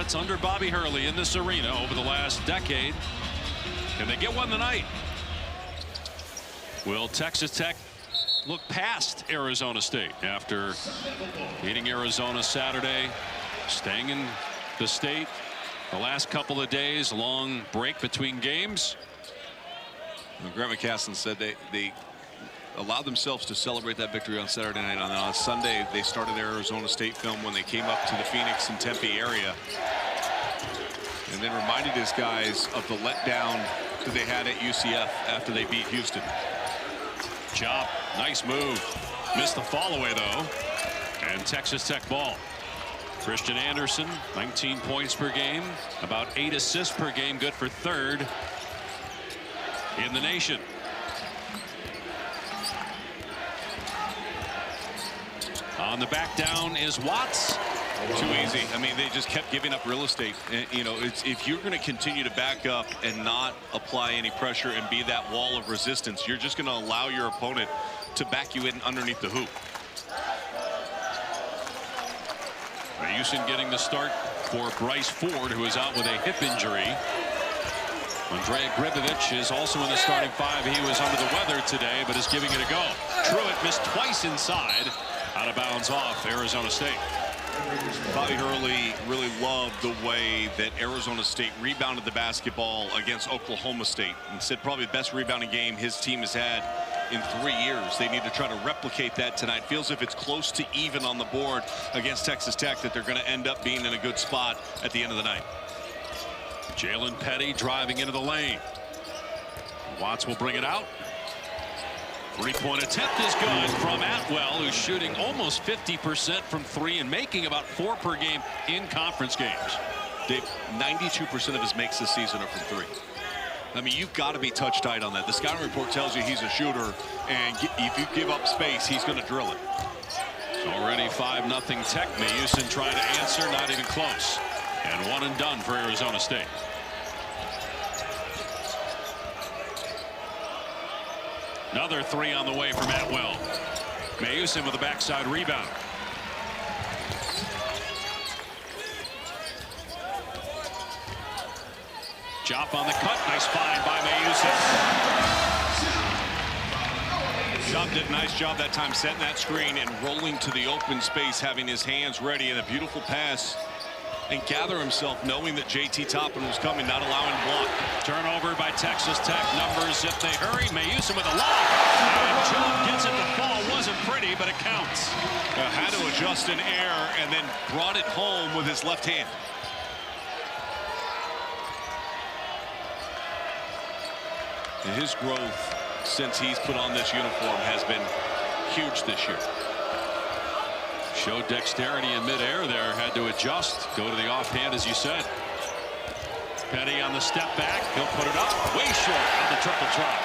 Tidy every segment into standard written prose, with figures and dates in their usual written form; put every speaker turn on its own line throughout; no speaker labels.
upsets under Bobby Hurley in this arena over the last decade. Can they get one tonight? Will Texas Tech look past Arizona State after beating Arizona Saturday, staying in the state the last couple of days, long break between games?
Well, Grant McCasland said they allowed themselves to celebrate that victory on Saturday night. On Sunday, they started their Arizona State film when they came up to the Phoenix and Tempe area, and then reminded his guys of the letdown that they had at UCF after they beat Houston.
Chop, nice move. Missed the fall away though, and Texas Tech ball. Christian Anderson, 19 points per game, about 8 assists per game, good for third in the nation. On the back down is Watts.
Too easy. I mean, they just kept giving up real estate. And, you know, if you're going to continue to back up and not apply any pressure and be that wall of resistance, you're just going to allow your opponent to back you in underneath the hoop.
Mayusin getting the start for Bryce Ford, who is out with a hip injury. Andrea Gribovich is also in the starting five. He was under the weather today, but is giving it a go. Truitt missed twice inside. Out of bounds off Arizona State.
Bobby Hurley really loved the way that Arizona State rebounded the basketball against Oklahoma State, and said probably the best rebounding game his team has had in 3 years. They need to try to replicate that tonight. Feels if it's close to even on the board against Texas Tech that they're going to end up being in a good spot at the end of the night.
Jalen Petty driving into the lane. Watts will bring it out. Three-point attempt is good from Atwell, who's shooting almost 50% from three and making about 4 per game in conference games.
Dave, 92% of his makes this season are from three. I mean, you've got to be touch tight on that. The scouting report tells you he's a shooter, and if you give up space, he's going to drill it.
It's already 5-0 Tech. Mayusin trying to answer, not even close. And one and done for Arizona State. Another three on the way from Atwell. Mayusin with a backside rebound. Chop on the cut. Nice find by Mayusin.
Chop did a nice job that time setting that screen and rolling to the open space, having his hands ready, and a beautiful pass. And gather himself, knowing that JT Toppin was coming, not allowing block.
Turnover by Texas Tech. Numbers if they hurry. Mayusin with a lob. And Chop gets it to fall. Wasn't pretty, but it counts.
Had to adjust in air and then brought it home with his left hand. And his growth since he's put on this uniform has been huge this year.
Showed dexterity in midair there, had to adjust, go to the offhand as you said. Petty on the step back, he'll put it up, way short on the triple try.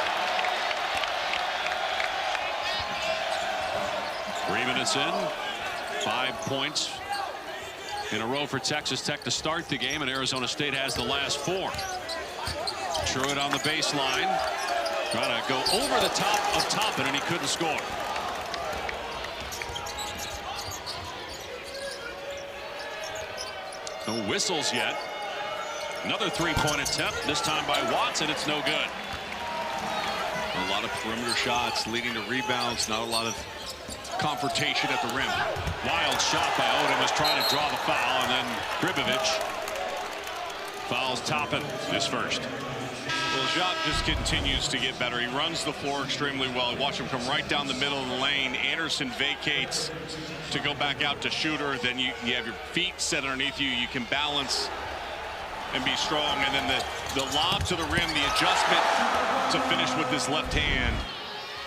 3 minutes in, 5 points in a row for Texas Tech to start the game, and Arizona State has the last 4. Truitt on the baseline, trying to go over the top of Toppin, and he couldn't score. No whistles yet. Another 3-point attempt, this time by Watts, and it's no good.
A lot of perimeter shots leading to rebounds, not a lot of confrontation at the rim.
Wild shot by Odom, was trying to draw the foul, and then Gribovich fouls Toppin his first.
Well, Jacques just continues to get better. He runs the floor extremely well. Watch him come right down the middle of the lane. Anderson vacates to go back out to shooter. Then you have your feet set underneath you. You can balance and be strong. And then the lob to the rim, the adjustment to finish with his left hand.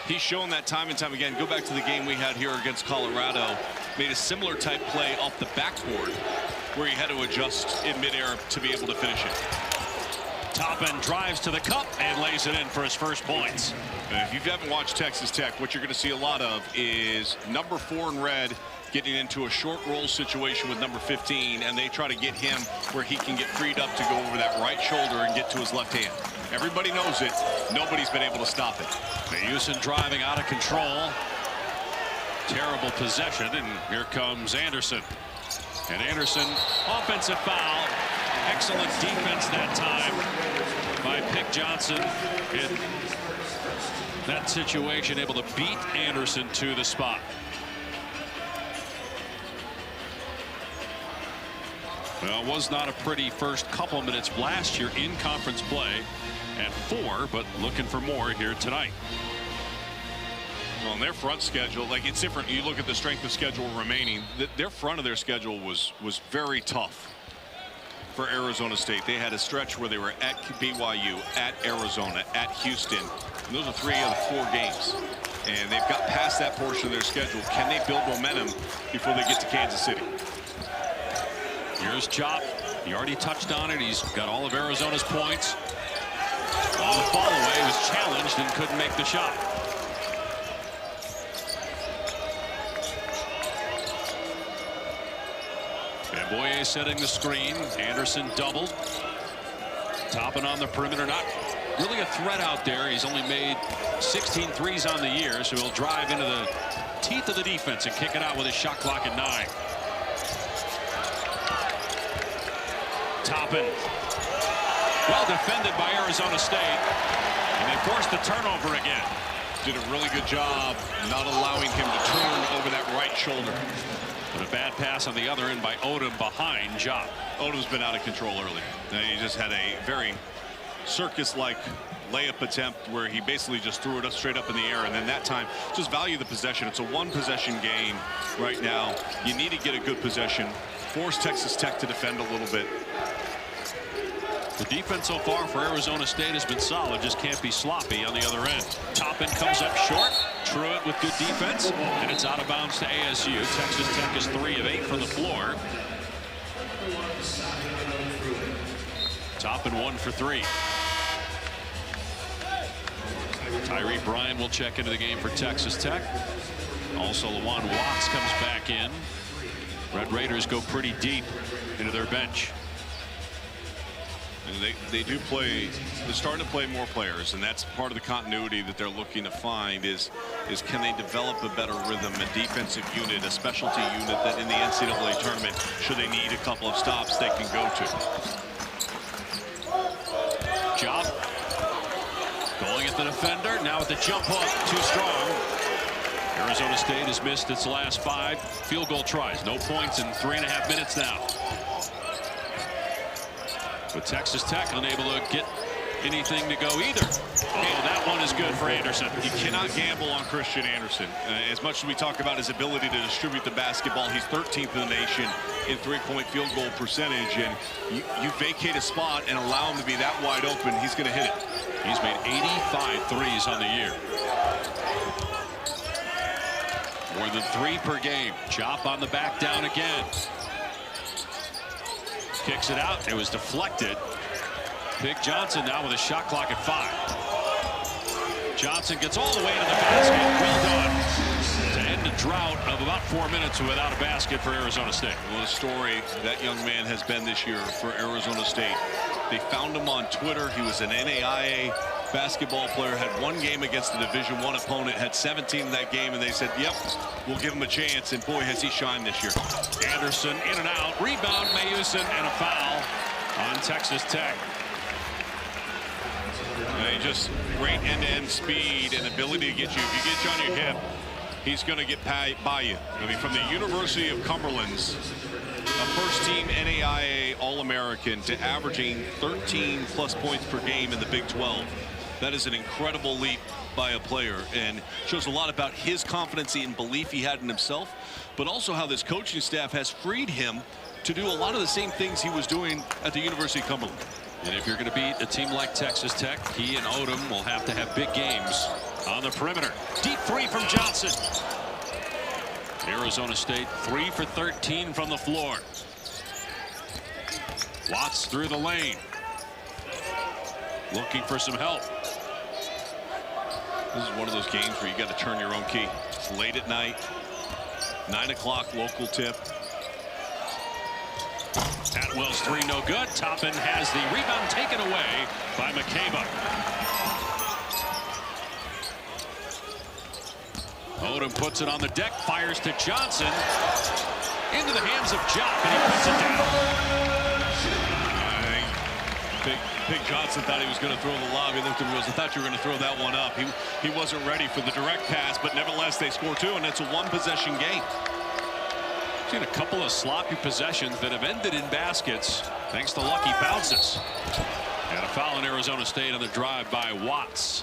He's shown that time and time again. Go back to the game we had here against Colorado. Made a similar type play off the backboard where he had to adjust in midair to be able to finish it.
Toppin drives to the cup and lays it in for his first points.
If you haven't watched Texas Tech, what you're going to see a lot of is number 4 in red getting into a short roll situation with number 15, and they try to get him where he can get freed up to go over that right shoulder and get to his left hand. Everybody knows it. Nobody's been able to stop it.
Mayusin driving out of control. Terrible possession, and here comes Anderson. And Anderson, offensive foul Excellent defense that time by Pick Johnson in that situation, able to beat Anderson to the spot. Well, it was not a pretty first couple minutes last year in conference play at 4, but looking for more here tonight.
Well, in their front schedule, like, it's different. You look at the strength of schedule remaining. Their front of their schedule was very tough for Arizona State. They had a stretch where they were at BYU, at Arizona, at Houston. And those are 3 of the 4 games. And they've got past that portion of their schedule. Can they build momentum before they get to Kansas City?
Here's Chop. He already touched on it. He's got all of Arizona's points. On the fall away, he was challenged and couldn't make the shot. Boye setting the screen. Anderson doubled. Toppin on the perimeter. Not really a threat out there. He's only made 16 threes on the year, so he'll drive into the teeth of the defense and kick it out with his shot clock at 9. Toppin. Well defended by Arizona State. And they forced the turnover again.
Did a really good job not allowing him to turn over that right shoulder.
But a bad pass on the other end by Odom behind Job.
Odom's been out of control early. He just had a very circus-like layup attempt where he basically just threw it up straight up in the air, and then that time just value the possession. It's a 1-possession game right now. You need to get a good possession. Force Texas Tech to defend a little bit.
The defense so far for Arizona State has been solid, just can't be sloppy on the other end. Toppin comes up short. Truitt with good defense, and it's out of bounds to ASU. Texas Tech is 3 of 8 from the floor. Toppin 1 for 3. Tyree Bryan will check into the game for Texas Tech. Also, Lawan Watts comes back in. Red Raiders go pretty deep into their bench.
And they do play, they're starting to play more players, and that's part of the continuity that they're looking to find is can they develop a better rhythm, a defensive unit, a specialty unit that in the NCAA tournament, should they need a couple of stops, they can go to.
Job going at the defender, now with the jump hook, too strong. Arizona State has missed its last 5 field goal tries. No points in 3.5 minutes now. But Texas Tech unable to get anything to go either. Oh, that one is good for Anderson.
You cannot gamble on Christian Anderson. As much as we talk about his ability to distribute the basketball, he's 13th in the nation in 3-point field goal percentage. And you vacate a spot and allow him to be that wide open, he's going to hit it.
He's made 85 threes on the year. More than 3 per game. Chop on the back down again. Kicks it out. It was deflected. Pick Johnson now with a shot clock at 5. Johnson gets all the way to the basket. Well done. To end a drought of about 4 minutes without a basket for Arizona State.
What a story that young man has been this year for Arizona State. They found him on Twitter. He was an NAIA basketball player, had 1 game against a Division I opponent, had 17 in that game, and they said, yep, we'll give him a chance, and boy, has he shined this year.
Anderson in and out, rebound Mayusin, and a foul on Texas Tech.
And just great end-to-end speed and ability to get you. If you get you on your hip, he's going to get by you. I mean, from the University of Cumberland's, a first-team NAIA All-American, to averaging 13+ points per game in the Big 12. That is an incredible leap by a player, and shows a lot about his confidence and belief he had in himself, but also how this coaching staff has freed him to do a lot of the same things he was doing at the University of Cumberland.
And if you're going to beat a team like Texas Tech, he and Odom will have to have big games on the perimeter. Deep 3 from Johnson. Arizona State 3 for 13 from the floor. Watts through the lane. Looking for some help.
This is one of those games where you got to turn your own key. It's late at night, 9 o'clock local tip.
Atwell's 3 no good. Toppin has the rebound taken away by McCabe. Odom puts it on the deck, fires to Johnson. Into the hands of Jopp, and he puts it down.
Big Johnson thought he was going to throw the lob. He looked at him and goes, I thought you were going to throw that one up. He wasn't ready for the direct pass, but nevertheless they score 2, and it's a 1-possession game.
Seen a couple of sloppy possessions that have ended in baskets thanks to lucky bounces. And a foul in Arizona State on the drive by Watts.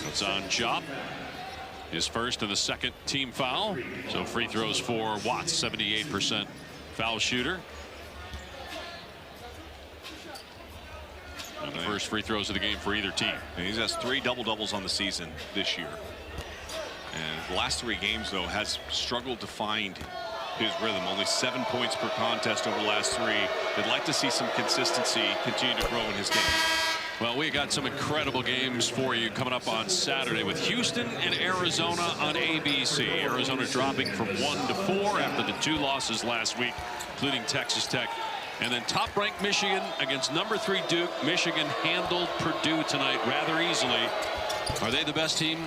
It's on Chop. His first and the second team foul. So free throws for Watts, 78% foul shooter. And the first free throws of the game for either team.
And he has 3 double-doubles on the season this year. And the last 3 games, though, has struggled to find his rhythm. Only 7 points per contest over the last 3. They'd like to see some consistency continue to grow in his game.
Well, we got some incredible games for you coming up on Saturday with Houston and Arizona on ABC. Arizona dropping from 1 to 4 after the 2 losses last week, including Texas Tech. And then top-ranked Michigan against number 3 Duke. Michigan handled Purdue tonight rather easily. Are they the best team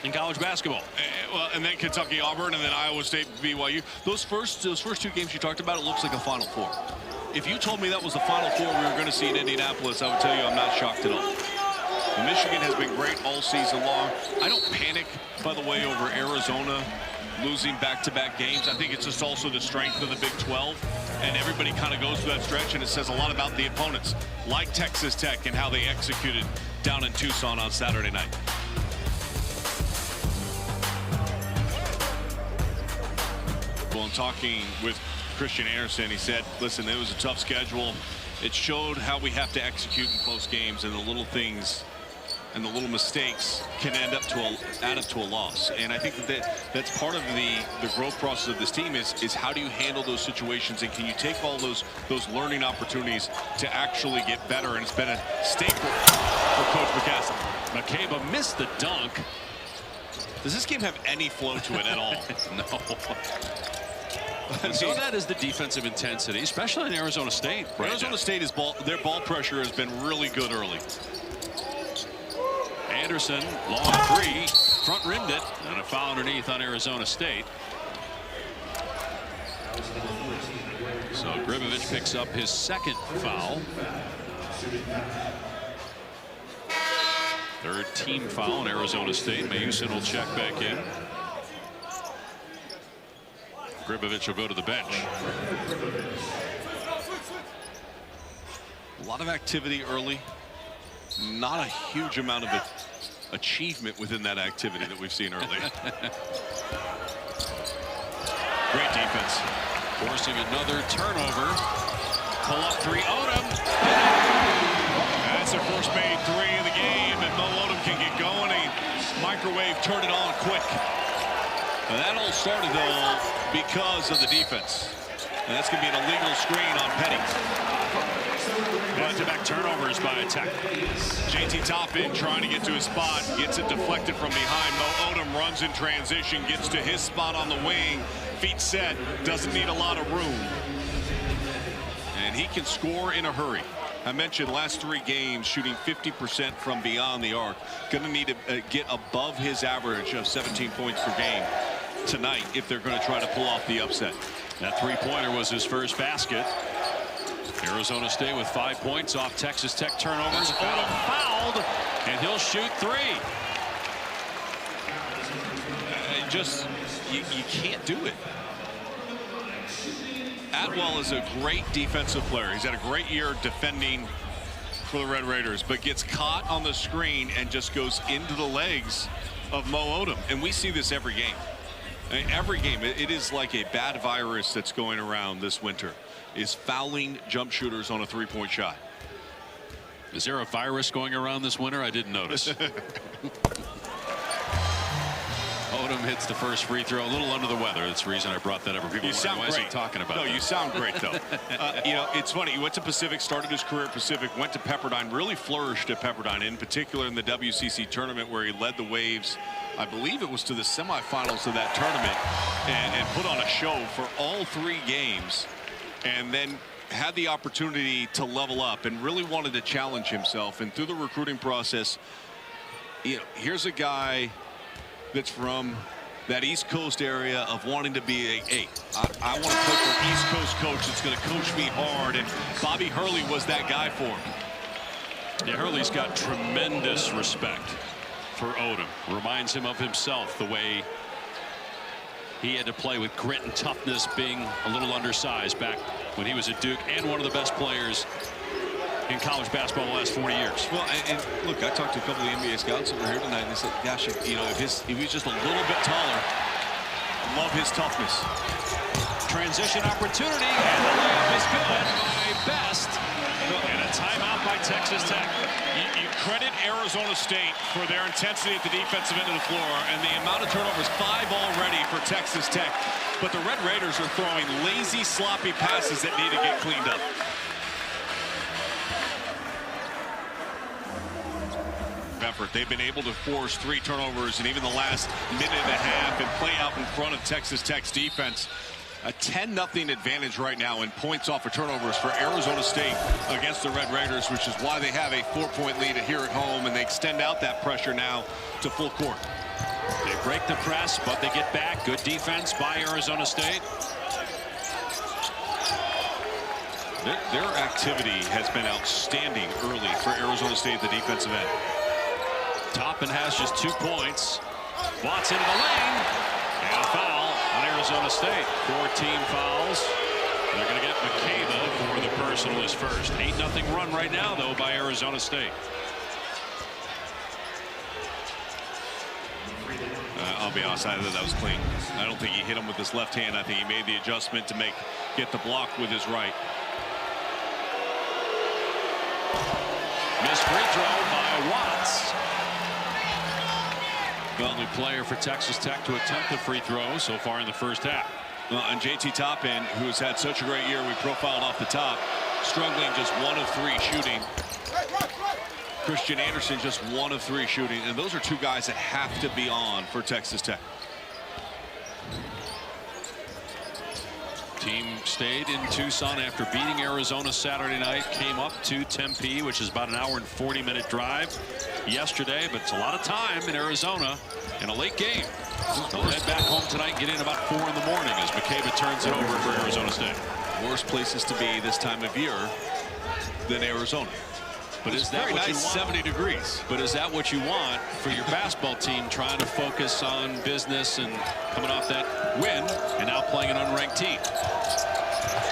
in college basketball?
Well, and then Kentucky, Auburn, and then Iowa State, BYU. Those first 2 games you talked about, it looks like a Final Four. If you told me that was the Final Four we were going to see in Indianapolis, I would tell you I'm not shocked at all. Michigan has been great all season long. I don't panic, by the way, over Arizona losing back-to-back games. I think it's just also the strength of the Big 12, and everybody kind of goes through that stretch, and it says a lot about the opponents, like Texas Tech and how they executed down in Tucson on Saturday night. Well, I'm talking with Christian Anderson. He said, listen, it was a tough schedule. It showed how we have to execute in close games, and the little things and the little mistakes can add up to a loss. And I think that's part of the growth process of this team is how do you handle those situations, and can you take all those learning opportunities to actually get better? And it's been a staple for Coach McCaskey.
McCabe missed the dunk.
Does this game have any flow to it at all?
No. And so that is the defensive intensity, especially in Arizona State. Right
Arizona
now.
State is their ball pressure has been really good early.
Anderson, long 3, front rimmed it, and a foul underneath on Arizona State. So Gribovich picks up his second foul. Third team foul in Arizona State. Mayusin will check back in. Gribovich will go to the bench.
A lot of activity early. Not a huge amount of achievement within that activity that we've seen early.
Great defense. Forcing another turnover. Pull up 3, Odom.
That's their first made 3 of the game, and Mo Odom can get going. Microwave, turn it on quick. And that all started, though, because of the defense. And that's going to be an illegal screen on Petty.
Back-to-back turnovers by Tech.
JT Toppin trying to get to his spot, gets it deflected from behind. Mo Odom runs in transition, gets to his spot on the wing. Feet set, doesn't need a lot of room. And he can score in a hurry. I mentioned last 3 games shooting 50% from beyond the arc. Going to need to get above his average of 17 points per game tonight if they're going to try to pull off the upset.
That 3-pointer was his first basket. Arizona State with 5 points off Texas Tech turnovers. Odom fouled, and he'll shoot 3.
You can't do it. Atwell is a great defensive player. He's had a great year defending for the Red Raiders, but gets caught on the screen and just goes into the legs of Mo Odom. And we see this every game. I mean, every game, it is like a bad virus that's going around this winter, is fouling jump shooters on a 3-point shot.
Is there a virus going around this winter? I didn't notice. Odom hits the first free throw, a little under the weather. That's the reason I brought that up. People
you sound great.
Talking about
no,
that.
You sound great, though. You know, it's funny. He went to Pacific, started his career at Pacific, went to Pepperdine, really flourished at Pepperdine, in particular in the WCC tournament where he led the Waves. I believe it was to the semifinals of that tournament and put on a show for all 3 games, and then had the opportunity to level up and really wanted to challenge himself. And through the recruiting process, you know, here's a guy that's from that East Coast area of wanting to be I want to play for an East Coast coach that's going to coach me hard, and Bobby Hurley was that guy for him.
Yeah, Hurley's got tremendous respect for Odom. Reminds him of himself, the way he had to play with grit and toughness, being a little undersized back when he was at Duke, and one of the best players in college basketball the last 40 years.
Well, and look, I talked to a couple of the NBA scouts over here tonight, and they said, gosh, if he's just a little bit taller, love his toughness.
Transition opportunity, and the layup is good by Best. And a timeout by Texas Tech.
You credit Arizona State for their intensity at the defensive end of the floor, and the amount of turnovers, 5 already for Texas Tech. But the Red Raiders are throwing lazy, sloppy passes that need to get cleaned up. Effort. They've been able to force 3 turnovers in even the last minute and a half and play out in front of Texas Tech's defense. A 10-0 advantage right now in points off of turnovers for Arizona State against the Red Raiders, which is why they have a 4-point lead here at home, and they extend out that pressure now to full court.
They break the press, but they get back. Good defense by Arizona State.
Their activity has been outstanding early for Arizona State at the defensive end.
Toppin has just 2 points. Watts into the lane. And a foul on Arizona State. 4-team fouls. They're going to get McCabe for the personal his first. 8-0 run right now, though, by Arizona State.
I'll be honest, I thought that was clean. I don't think he hit him with his left hand. I think he made the adjustment to get the block with his right.
Missed free throw by Watts. The only player for Texas Tech to attempt the free throw so far in the first half.
Well, and JT Toppin, who has had such a great year, we profiled off the top, struggling just 1 of 3 shooting. Christian Anderson just 1 of 3 shooting, and those are 2 guys that have to be on for Texas Tech.
Team stayed in Tucson after beating Arizona Saturday night, came up to Tempe, which is about an hour and 40-minute drive yesterday, but it's a lot of time in Arizona in a late game. They'll head back home tonight and get in about 4 in the morning as McCabe turns it over for Arizona State.
Worst places to be this time of year than Arizona. But is that what you want? 70 degrees.
But is that what you want for your basketball team, trying to focus on business and coming off that win and now playing an unranked team?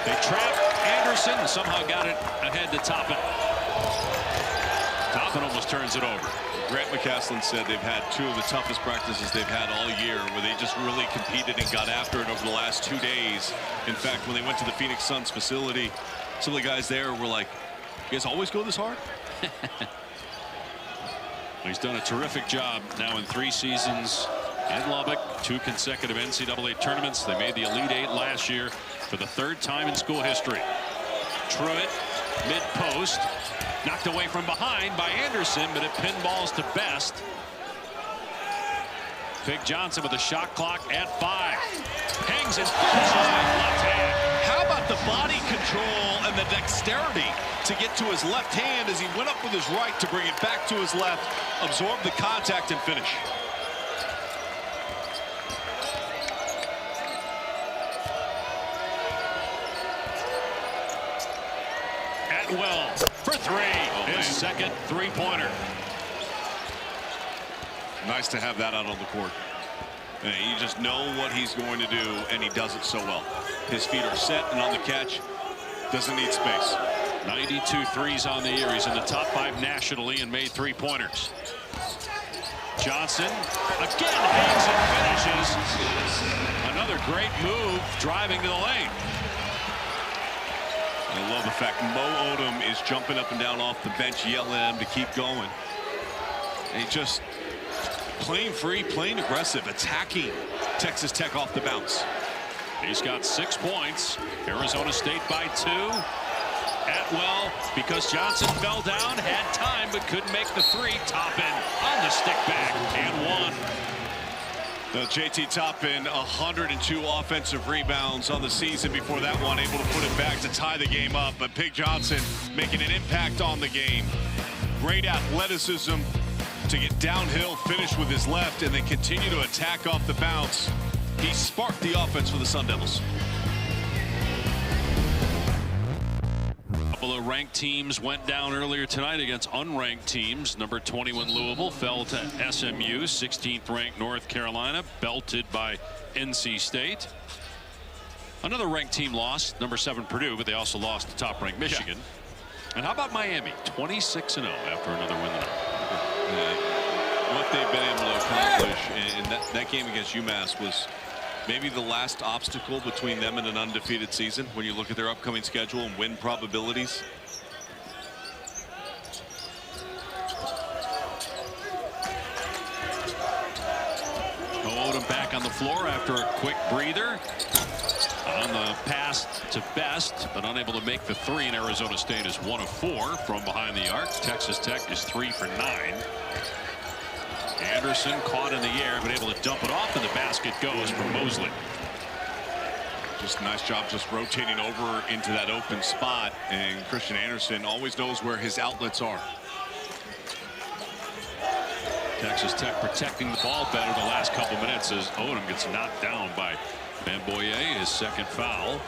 They trapped Anderson and somehow got it ahead to Toppin. Toppin almost turns it over.
Grant McCaslin said they've had 2 of the toughest practices they've had all year, where they just really competed and got after it over the last 2 days. In fact, when they went to the Phoenix Suns facility, some of the guys there were like, you guys always go this hard?
He's done a terrific job now in 3 seasons in Lubbock, 2 consecutive NCAA tournaments. They made the Elite 8 last year for the 3rd time in school history. Truitt, mid-post, knocked away from behind by Anderson, but it pinballs to Best. Fig Johnson with the shot clock at 5. Hangs and finishes with left hand.
How about the body control and the dexterity to get to his left hand as he went up with his right to bring it back to his left, absorb the contact and finish.
Atwell for 3. His second 3-pointer.
Nice to have that out on the court. And you just know what he's going to do, and he does it so well. His feet are set and on the catch. Doesn't need space.
92 threes on the year. He's in the top 5 nationally and made 3-pointers. Johnson again hangs and finishes. Another great move driving to the lane.
I love the fact Mo Odom is jumping up and down off the bench, yelling at him to keep going. And he just playing free, playing aggressive, attacking Texas Tech off the bounce.
He's got 6 points. Arizona State by 2. Atwell, because Johnson fell down, had time but couldn't make the 3. Toppin on the stick back and 1.
JT Toppin, 102 offensive rebounds on the season before that one, able to put it back to tie the game up. But Pig Johnson making an impact on the game. Great athleticism, to get downhill, finish with his left, and then continue to attack off the bounce. He sparked the offense for the Sun Devils.
A couple of ranked teams went down earlier tonight against unranked teams. Number 21 Louisville fell to SMU. 16th ranked North Carolina belted by NC State. Another ranked team lost, number 7 Purdue, but they also lost to top ranked Michigan. Yeah. And how about Miami? 26-0 after another win tonight.
What they've been able to accomplish in that game against UMass was maybe the last obstacle between them and an undefeated season when you look at their upcoming schedule and win probabilities.
Odom back on the floor after a quick breather. On the pass to Best, but unable to make the 3, and Arizona State is 1 of 4 from behind the arc. Texas Tech is 3 for 9. Anderson caught in the air, but able to dump it off, and the basket goes from Mosley.
Just a nice job just rotating over into that open spot, and Christian Anderson always knows where his outlets are.
Texas Tech protecting the ball better the last couple minutes as Odom gets knocked down by Bamboye, his second foul.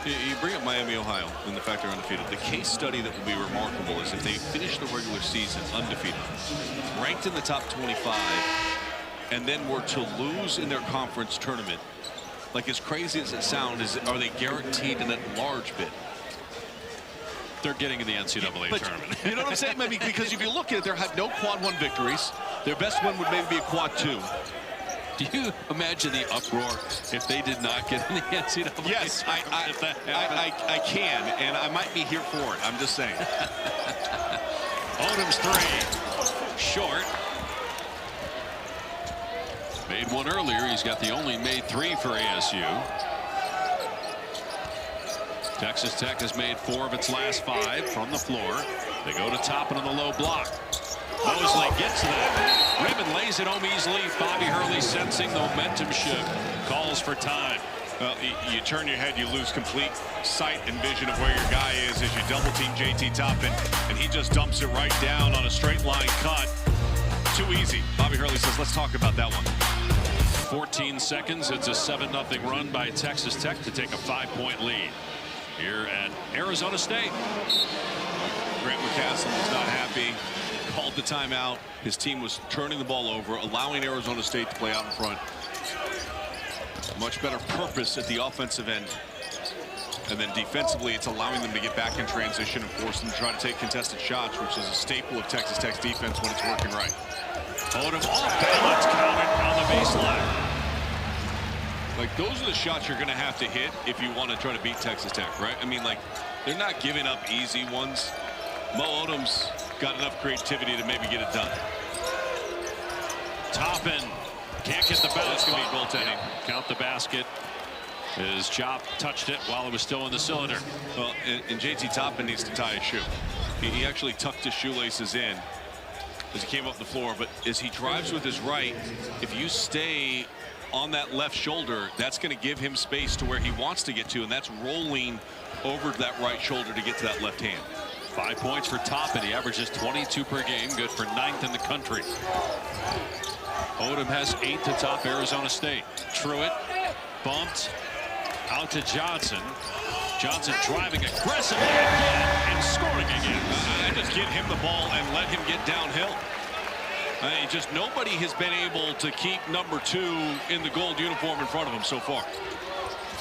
You bring up Miami, Ohio, and the fact they're undefeated. The case study that will be remarkable is if they finish the regular season undefeated, ranked in the top 25, and then were to lose in their conference tournament. Like, as crazy as it sounds, are they guaranteed an at-large bid?
They're getting in the NCAA tournament.
You know what I'm saying? Maybe because if you look at it, they had no quad 1 victories. Their best win would maybe be a quad 2.
Do you imagine the uproar if they did not get in the NCAA?
Yes, I can, and I might be here for it. I'm just saying.
Odom's 3, short. Made one earlier. He's got the only made 3 for ASU. Texas Tech has made 4 of its last 5 from the floor. They go to Toppin on the low block. Mosley gets that. Ribbon lays it home easily. Bobby Hurley sensing the momentum shift. Calls for time.
Well, you turn your head, you lose complete sight and vision of where your guy is as you double team JT Toppin, and he just dumps it right down on a straight line cut. Too easy. Bobby Hurley says, let's talk about that one.
14 seconds. It's a 7-0 run by Texas Tech to take a 5-point lead here at Arizona State.
Grant McCastle was not happy. Called the timeout. His team was turning the ball over, allowing Arizona State to play out in front. Much better purpose at the offensive end. And then defensively, it's allowing them to get back in transition and force them to try to take contested shots, which is a staple of Texas Tech's defense when it's working right.
Odom off balance, counted on the baseline.
Like, those are the shots you're going to have to hit if you want to try to beat Texas Tech, right? I mean, like, they're not giving up easy ones. Mo Odom's got enough creativity to maybe get it done.
Toppin can't get the bounce.
That's going to be goaltending.
Count the basket. His chop touched it while it was still in the cylinder.
Well, and JT Toppin needs to tie his shoe. He actually tucked his shoelaces in as he came up the floor, but as he drives with his right, if you stay on that left shoulder, that's going to give him space to where he wants to get to, and that's rolling over that right shoulder to get to that left hand.
5 points for Toppin. He averages 22 per game, good for 9th in the country. Odom has 8 to top Arizona State. Truitt bumped out to Johnson. Johnson driving aggressively again and scoring again.
And just get him the ball and let him get downhill. Just nobody has been able to keep number 2 in the gold uniform in front of him so far.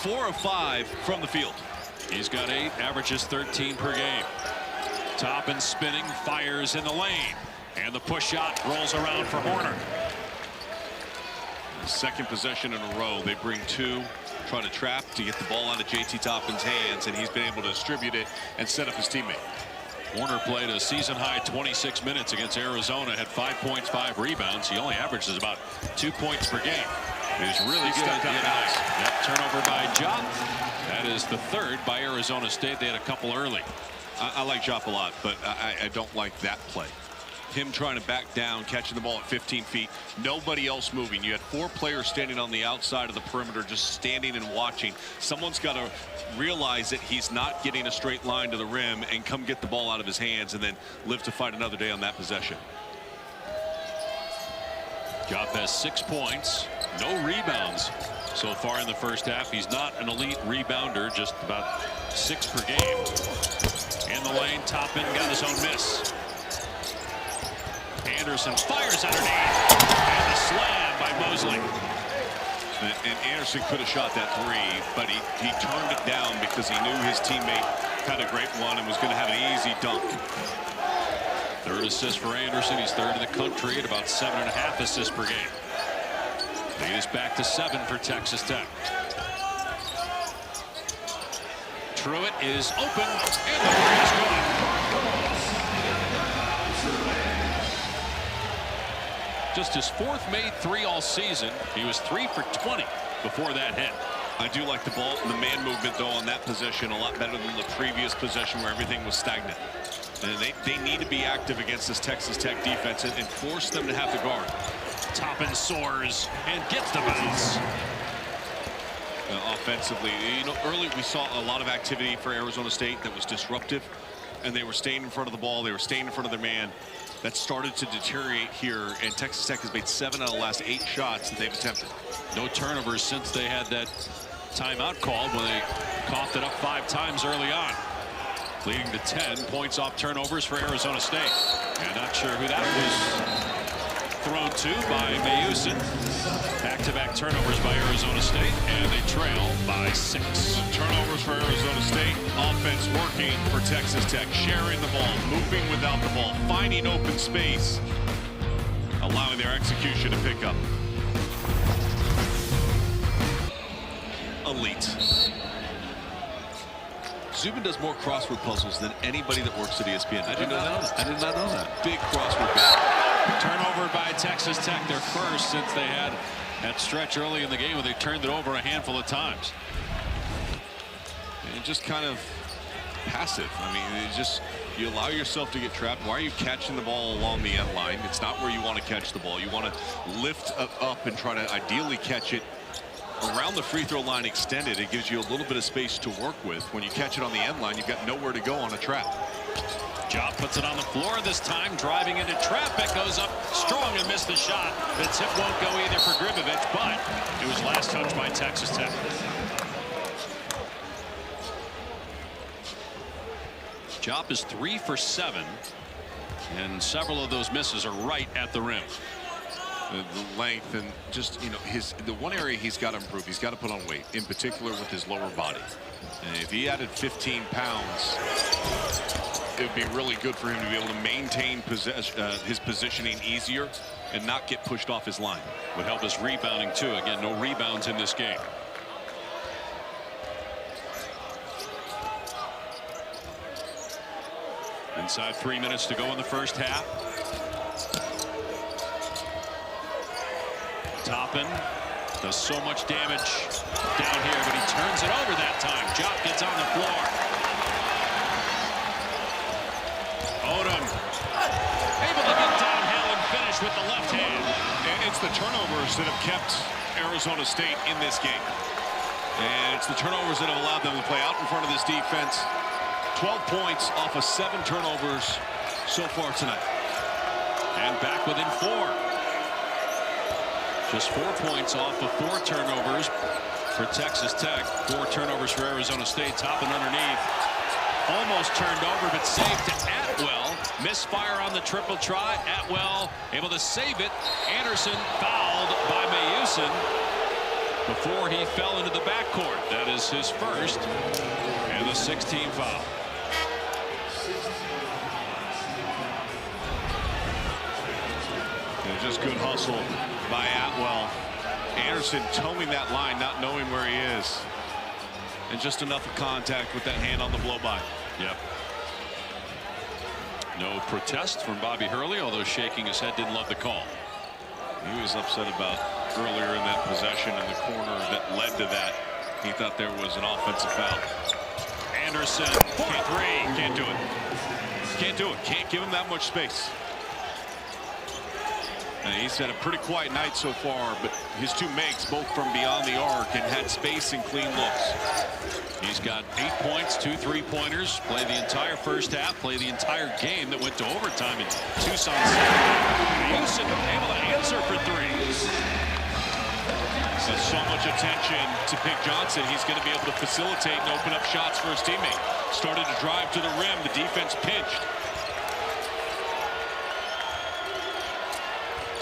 4 of 5 from the field.
He's got 8, averages 13 per game. Toppin spinning, fires in the lane, and the push shot rolls around for Horner.
Second possession in a row. They bring 2, try to trap to get the ball onto JT Toppin's hands, and he's been able to distribute it and set up his teammate.
Warner played a season-high 26 minutes against Arizona, had 5 points, 5 rebounds. He only averages about 2 points per game. He's really good. That turnover by Jop. That is the 3rd by Arizona State. They had a couple early.
I like Jop a lot, but I don't like that play. him trying to back down, catching the ball at 15 feet. Nobody else moving. You had 4 players standing on the outside of the perimeter, just standing and watching. Someone's got to realize that he's not getting a straight line to the rim and come get the ball out of his hands and then live to fight another day on that possession.
Diop has 6 points, no rebounds so far in the first half. He's not an elite rebounder, just about 6 per game. In the lane, Toppin got his own miss. Anderson fires underneath, and the slam by Mosley.
And Anderson could have shot that 3, but he turned it down because he knew his teammate had a great one and was going to have an easy dunk.
3rd assist for Anderson. He's 3rd in the country at about 7.5 assists per game. Lead is back to 7 for Texas Tech. Truitt is open, and the three is good. Just his 4th made 3 all season. He was 3 for 20 before that hit.
I do like the ball, the man movement, though, on that possession a lot better than the previous possession where everything was stagnant. And they need to be active against this Texas Tech defense and force them to have the guard.
Toppin soars and gets the bounce.
Offensively, you know, early we saw a lot of activity for Arizona State that was disruptive, and they were staying in front of the ball. They were staying in front of their man. That started to deteriorate here, and Texas Tech has made 7 out of the last 8 shots that they've attempted.
No turnovers since they had that timeout called when they coughed it up 5 times early on, leading to 10 points off turnovers for Arizona State. And not sure who that was thrown to by Mayusin. Back-to-back turnovers by Arizona State, and they trail by 6.
Turnovers for Arizona State. Offense working for Texas Tech, sharing the ball, moving without the ball, finding open space, allowing their execution to pick up. Elite. Zubin does more crossword puzzles than anybody that works at ESPN.
I did not know that.
I did not know that. Big crossword guy.
Turnover by Texas Tech, their first since they had that stretch early in the game where they turned it over a handful of times.
And just kind of passive. I mean, it's just, you allow yourself to get trapped. Why are you catching the ball along the end line? It's not where you want to catch the ball. You want to lift up and try to ideally catch it around the free throw line extended. It gives you a little bit of space to work with. When you catch it on the end line, you've got nowhere to go on a trap.
Diop puts it on the floor this time, driving into traffic, goes up strong and missed the shot. The tip won't go either for Gribovich, but it was last touched by Texas Tech. Diop is 3 for 7, and several of those misses are right at the rim.
The length and just, you know, the one area he's got to improve, he's got to put on weight, in particular with his lower body. And if he added 15 pounds, it would be really good for him to be able to maintain his positioning easier and not get pushed off his line.
Would help his rebounding too. Again, no rebounds in this game. Inside 3 minutes to go in the first half. Toppin does so much damage down here, but he turns it over that time. Diop gets on the floor. Odom able to get downhill and finish with the left hand.
And it's the turnovers that have kept Arizona State in this game. And it's the turnovers that have allowed them to play out in front of this defense. 12 points off of 7 turnovers so far tonight.
And back within 4. Just 4 points off of 4 turnovers for Texas Tech. 4 turnovers for Arizona State. Toppin underneath. Almost turned over, but saved to Atwell. Misfire on the triple try. Atwell able to save it. Anderson fouled by Mayusin before he fell into the backcourt. That is his first and the 16th foul.
And just good hustle by Atwell. Anderson towing that line, not knowing where he is. And just enough of contact with that hand on the blow-by.
Yep. No protest from Bobby Hurley, although shaking his head, didn't love the call.
He was upset about earlier in that possession in the corner that led to that. He thought there was an offensive foul.
Anderson, 4-3.
Can't do it. Can't do it. Can't give him that much space. He's had a pretty quiet night so far, but his two makes both from beyond the arc and had space and clean looks.
He's got 8 points, 2 3-pointers, played the entire first half, played the entire game that went to overtime in Tucson. Houston able to answer for threes.
So much attention to Pick Johnson. He's going to be able to facilitate and open up shots for his teammate. Started to drive to the rim. The defense pinched.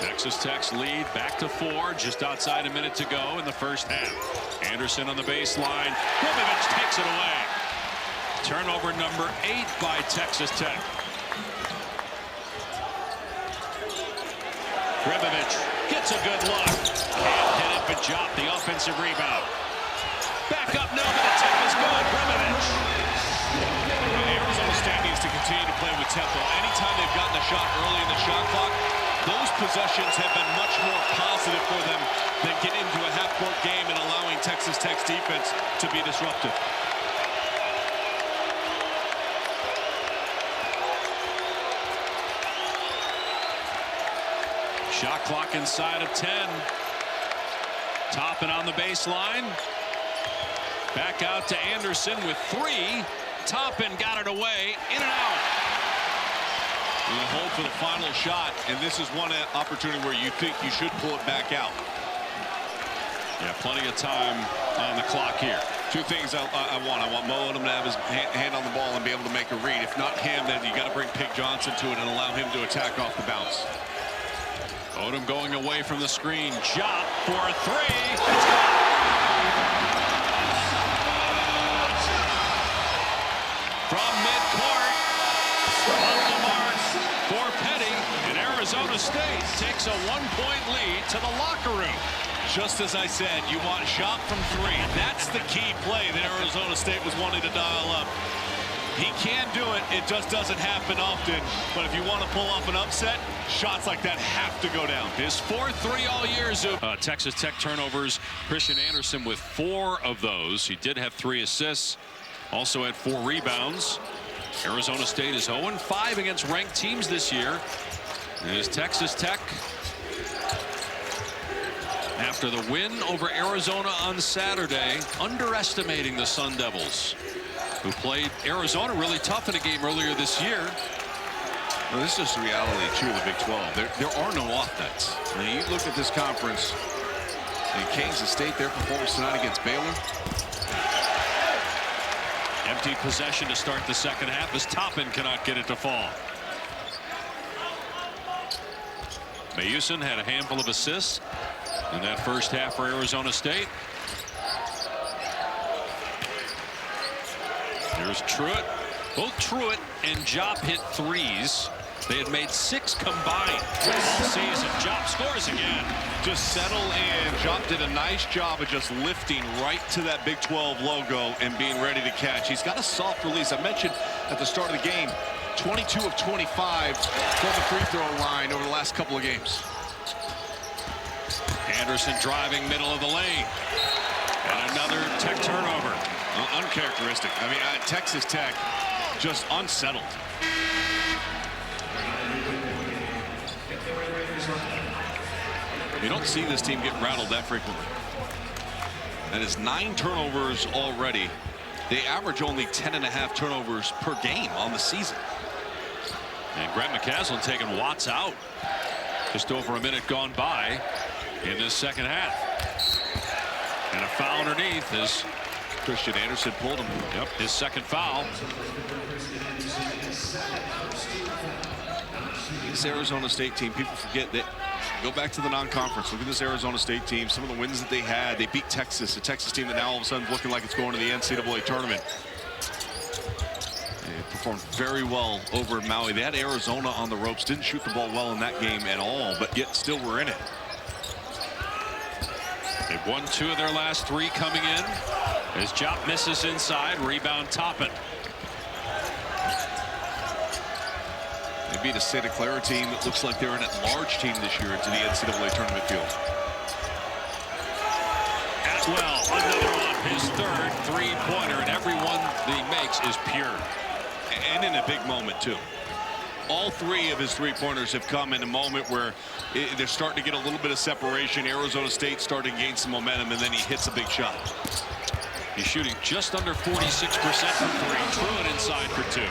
Texas Tech's lead back to 4, just outside a minute to go in the first half. Anderson on the baseline. Gribovich takes it away. Turnover number 8 by Texas Tech. Gribovich gets a good look. Can't hit it, but Jop, the offensive rebound. Back up now, but the tip is good. Gribovich.
Arizona State needs to continue to play with tempo. Anytime they've gotten a shot early in the shot clock, those possessions have been much more positive for them than getting into a half-court game and allowing Texas Tech's defense to be disruptive.
Shot clock inside of 10. Toppin on the baseline. Back out to Anderson with 3. Toppin got it away, in and out.
We'll hold for the final shot, and this is one opportunity where you think you should pull it back out.
Yeah, plenty of time on the clock here.
Two things I want. I want Mo Odom to have his hand on the ball and be able to make a read. If not him, then you got to bring Pick Johnson to it and allow him to attack off the bounce.
Odom going away from the screen. Jop for a 3. From midcourt. On the mark for Petty. And Arizona State takes a 1-point lead to the locker room.
Just as I said, you want shot from 3. That's the key play that Arizona State was wanting to dial up. He can do it. It just doesn't happen often. But if you want to pull off an upset, shots like that have to go down.
His 4th 3 all year. Texas Tech turnovers. Christian Anderson with 4 of those. He did have 3 assists. Also had 4 rebounds. Arizona State is 0-5 against ranked teams this year. As Texas Tech, after the win over Arizona on Saturday, underestimating the Sun Devils, who played Arizona really tough in a game earlier this year.
Well, this is just the reality, too, of the Big 12. There are no off nights. I mean, you look at this conference, and Kansas State, their performance tonight against Baylor.
Empty possession to start the second half as Toppin cannot get it to fall. Mayusin had a handful of assists in that first half for Arizona State. Here's Truitt. Both Truitt and Jop hit 3s. They had made 6 combined all season. Jop scores again.
Just settle in. Jop did a nice job of just lifting right to that Big 12 logo and being ready to catch. He's got a soft release. I mentioned at the start of the game, 22 of 25 from the free throw line over the last couple of games.
Anderson driving middle of the lane. And another Tech turnover.
Uncharacteristic. I mean, Texas Tech just unsettled. You don't see this team get rattled that frequently. That is 9 turnovers already. They average only 10.5 turnovers per game on the season.
And Grant McCaslin taking Watts out. Just over a minute gone by in this second half. And a foul underneath as
Christian Anderson pulled him.
Yep, his second foul.
This Arizona State team, people forget that. Go back to the non-conference. Look at this Arizona State team. Some of the wins that they had. They beat Texas, a Texas team that now all of a sudden is looking like it's going to the NCAA tournament. They performed very well over in Maui. They had Arizona on the ropes. Didn't shoot the ball well in that game at all, but yet still were in it.
They've won 2 of their last 3 coming in. As Jop misses inside, rebound Toppin.
They beat a Santa Clara team that looks like they're an at-large team this year into the NCAA tournament field.
Atwell, another one, his 3rd 3-pointer, and every one that he makes is pure.
And in a big moment, too. all three of his three-pointers have come in a moment where they're starting to get a little bit of separation. Arizona State starting to gain some momentum, and then he hits a big shot.
He's shooting just under 46% from three. Truitt inside for two.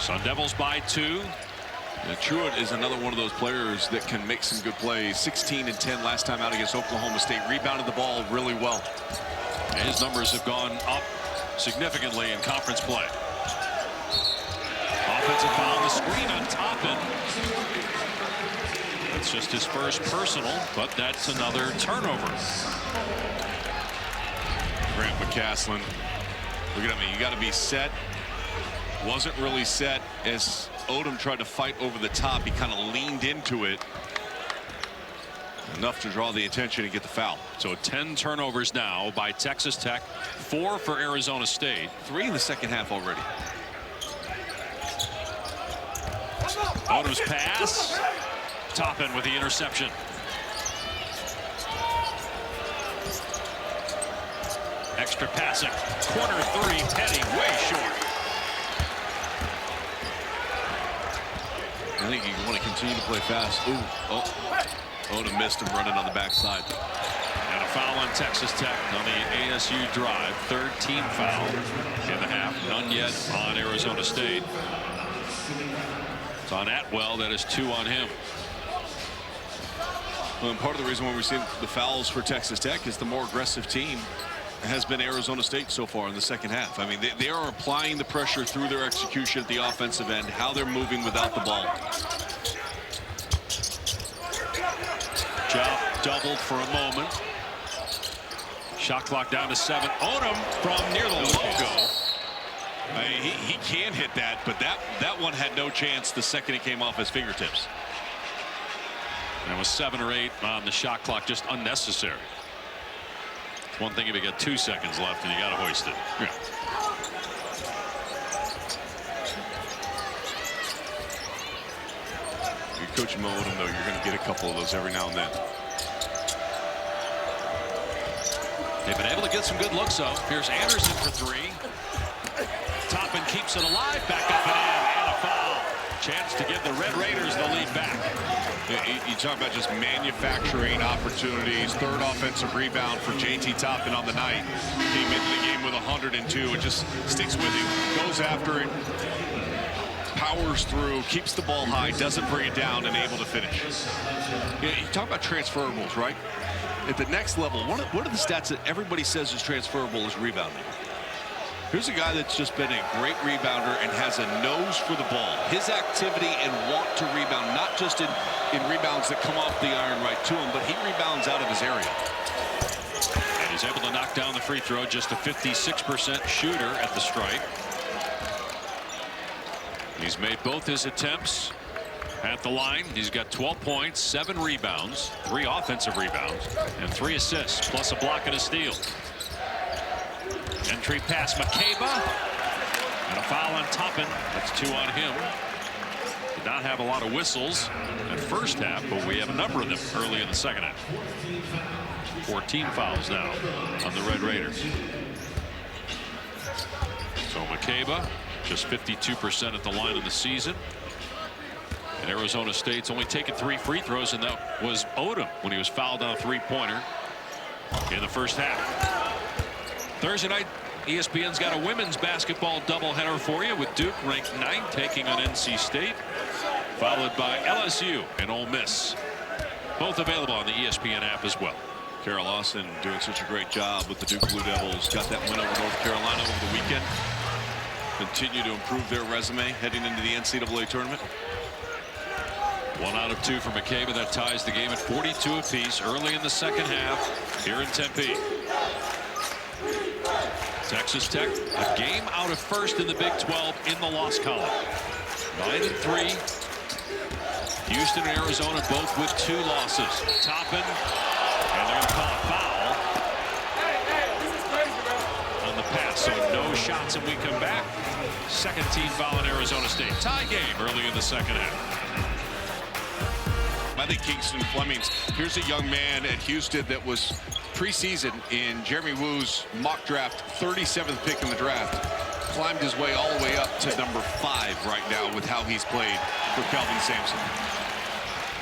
Sun Devils by 2.
Truitt is another one of those players that can make some good plays. 16 and 10 last time out against Oklahoma State. Rebounded the ball really well.
And his numbers have gone up significantly in conference play. Offensive foul on the screen on Toppin. That's just his first personal, but that's another turnover.
Grant McCasland. Look at him. You got to be set. Wasn't really set as Odom tried to fight over the top. He kind of leaned into it enough to draw the attention and get the foul.
So 10 turnovers now by Texas Tech, 4 for Arizona State.
3 in the second half already.
Odom's pass. Toppin with the interception. Extra passing. Corner 3. Petty way short.
I think you want to continue to play fast. Ooh, Odom missed him running on the backside.
And a foul on Texas Tech on the ASU drive. 3rd team foul in the half. None yet on Arizona State. It's on Atwell. That is 2 on him.
Well, and part of the reason why we're seeing the fouls for Texas Tech is the more aggressive team has been Arizona State so far in the second half. I mean, they are applying the pressure through their execution at the offensive end, how they're moving without the ball.
Job doubled for a moment. Shot clock down to 7. Odom from near the logo.
I mean, he can hit that, but that one had no chance the second it came off his fingertips.
And it was 7 or 8 on the shot clock, just unnecessary. One thing if you got 2 seconds left and you got to hoist it.
Yeah. You're coaching Odom, though, you're going to get a couple of those every now and then.
They've been able to get some good looks, though. Here's Anderson for 3. Toppin keeps it alive. Back up and in. And a foul. Chance to give the Red Raiders the lead back.
You talk about just manufacturing opportunities. 3rd offensive rebound for JT Toppin on the night. Came into the game with 102. It just sticks with him. Goes after it. Powers through. Keeps the ball high. Doesn't bring it down and able to finish. You talk about transferables, right? At the next level, one of the stats that everybody says is transferable is rebounding. Here's a guy that's just been a great rebounder and has a nose for the ball. His activity and want to rebound, not just in rebounds that come off the iron right to him, but he rebounds out of his area.
And he's able to knock down the free throw. Just a 56% shooter at the stripe. He's made both his attempts at the line. He's got 12 points, 7 rebounds, 3 offensive rebounds, and 3 assists, plus a block and a steal. Entry pass, McCabe. And a foul on Toppin. That's 2 on him. Did not have a lot of whistles at first half, but we have a number of them early in the second half. 14 fouls now on the Red Raiders. So McCabe, just 52% at the line of the season. And Arizona State's only taken 3 free throws, and that was Odom when he was fouled on a 3-pointer in the first half. Thursday night, ESPN's got a women's basketball doubleheader for you with Duke ranked 9th taking on NC State, followed by LSU and Ole Miss. Both available on the ESPN app as well.
Kara Lawson doing such a great job with the Duke Blue Devils. Got that win over North Carolina over the weekend. Continue to improve their resume heading into the NCAA tournament.
1 out of 2 for McCabe. That ties the game at 42 apiece early in the second half here in Tempe. Texas Tech, a game out of first in the Big 12 in the loss column. 9-3. Houston and Arizona both with 2 losses. Toppin, and they're going to call a foul on the pass. So no shots, and we come back. Second team foul in Arizona State. Tie game early in the second half.
I think Kingston Flemings, here's a young man at Houston that was preseason in Jeremy Wu's mock draft, 37th pick in the draft. climbed his way all the way up to number 5 right now with how he's played for Kelvin Sampson.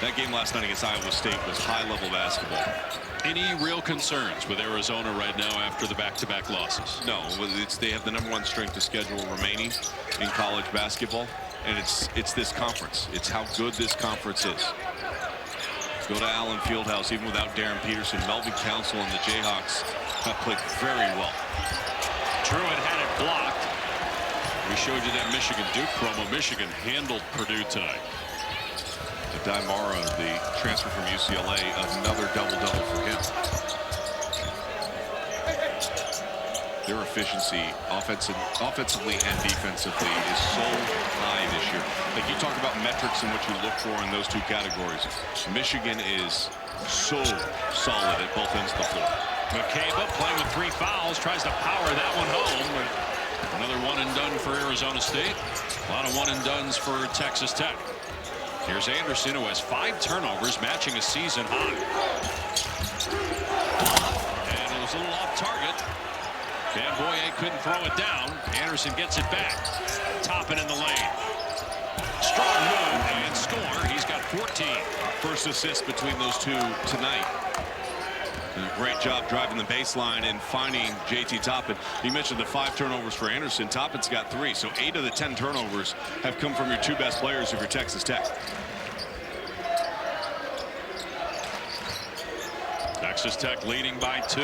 That game last night against Iowa State was high-level basketball.
Any real concerns with Arizona right now after the back-to-back losses?
No, they have the #1 strength of schedule remaining in college basketball, and it's this conference. It's how good this conference is. Go to Allen Fieldhouse, even without Darren Peterson. Melvin Council and the Jayhawks have played very well.
Truitt had it blocked. We showed you that Michigan-Duke promo. Michigan handled Purdue tonight.
Daimara, the transfer from UCLA, another double-double for him. Their efficiency, offensively and defensively, is so high this year. Like you talk about metrics and what you look for in those two categories. Michigan is so solid at both ends of the floor.
McCabe playing with 3 fouls, tries to power that one home. But another one and done for Arizona State. A lot of one and dones for Texas Tech. Here's Anderson, who has 5 turnovers, matching a season high. And it was a little off target. Van Boye couldn't throw it down. Anderson gets it back. Toppin in the lane. Strong move and score. He's got 14.
First assist between those two tonight. And a great job driving the baseline and finding JT Toppin. You mentioned the 5 turnovers for Anderson. Toppin's got 3, so 8 of the 10 turnovers have come from your 2 best players of your Texas Tech.
Texas Tech leading by 2.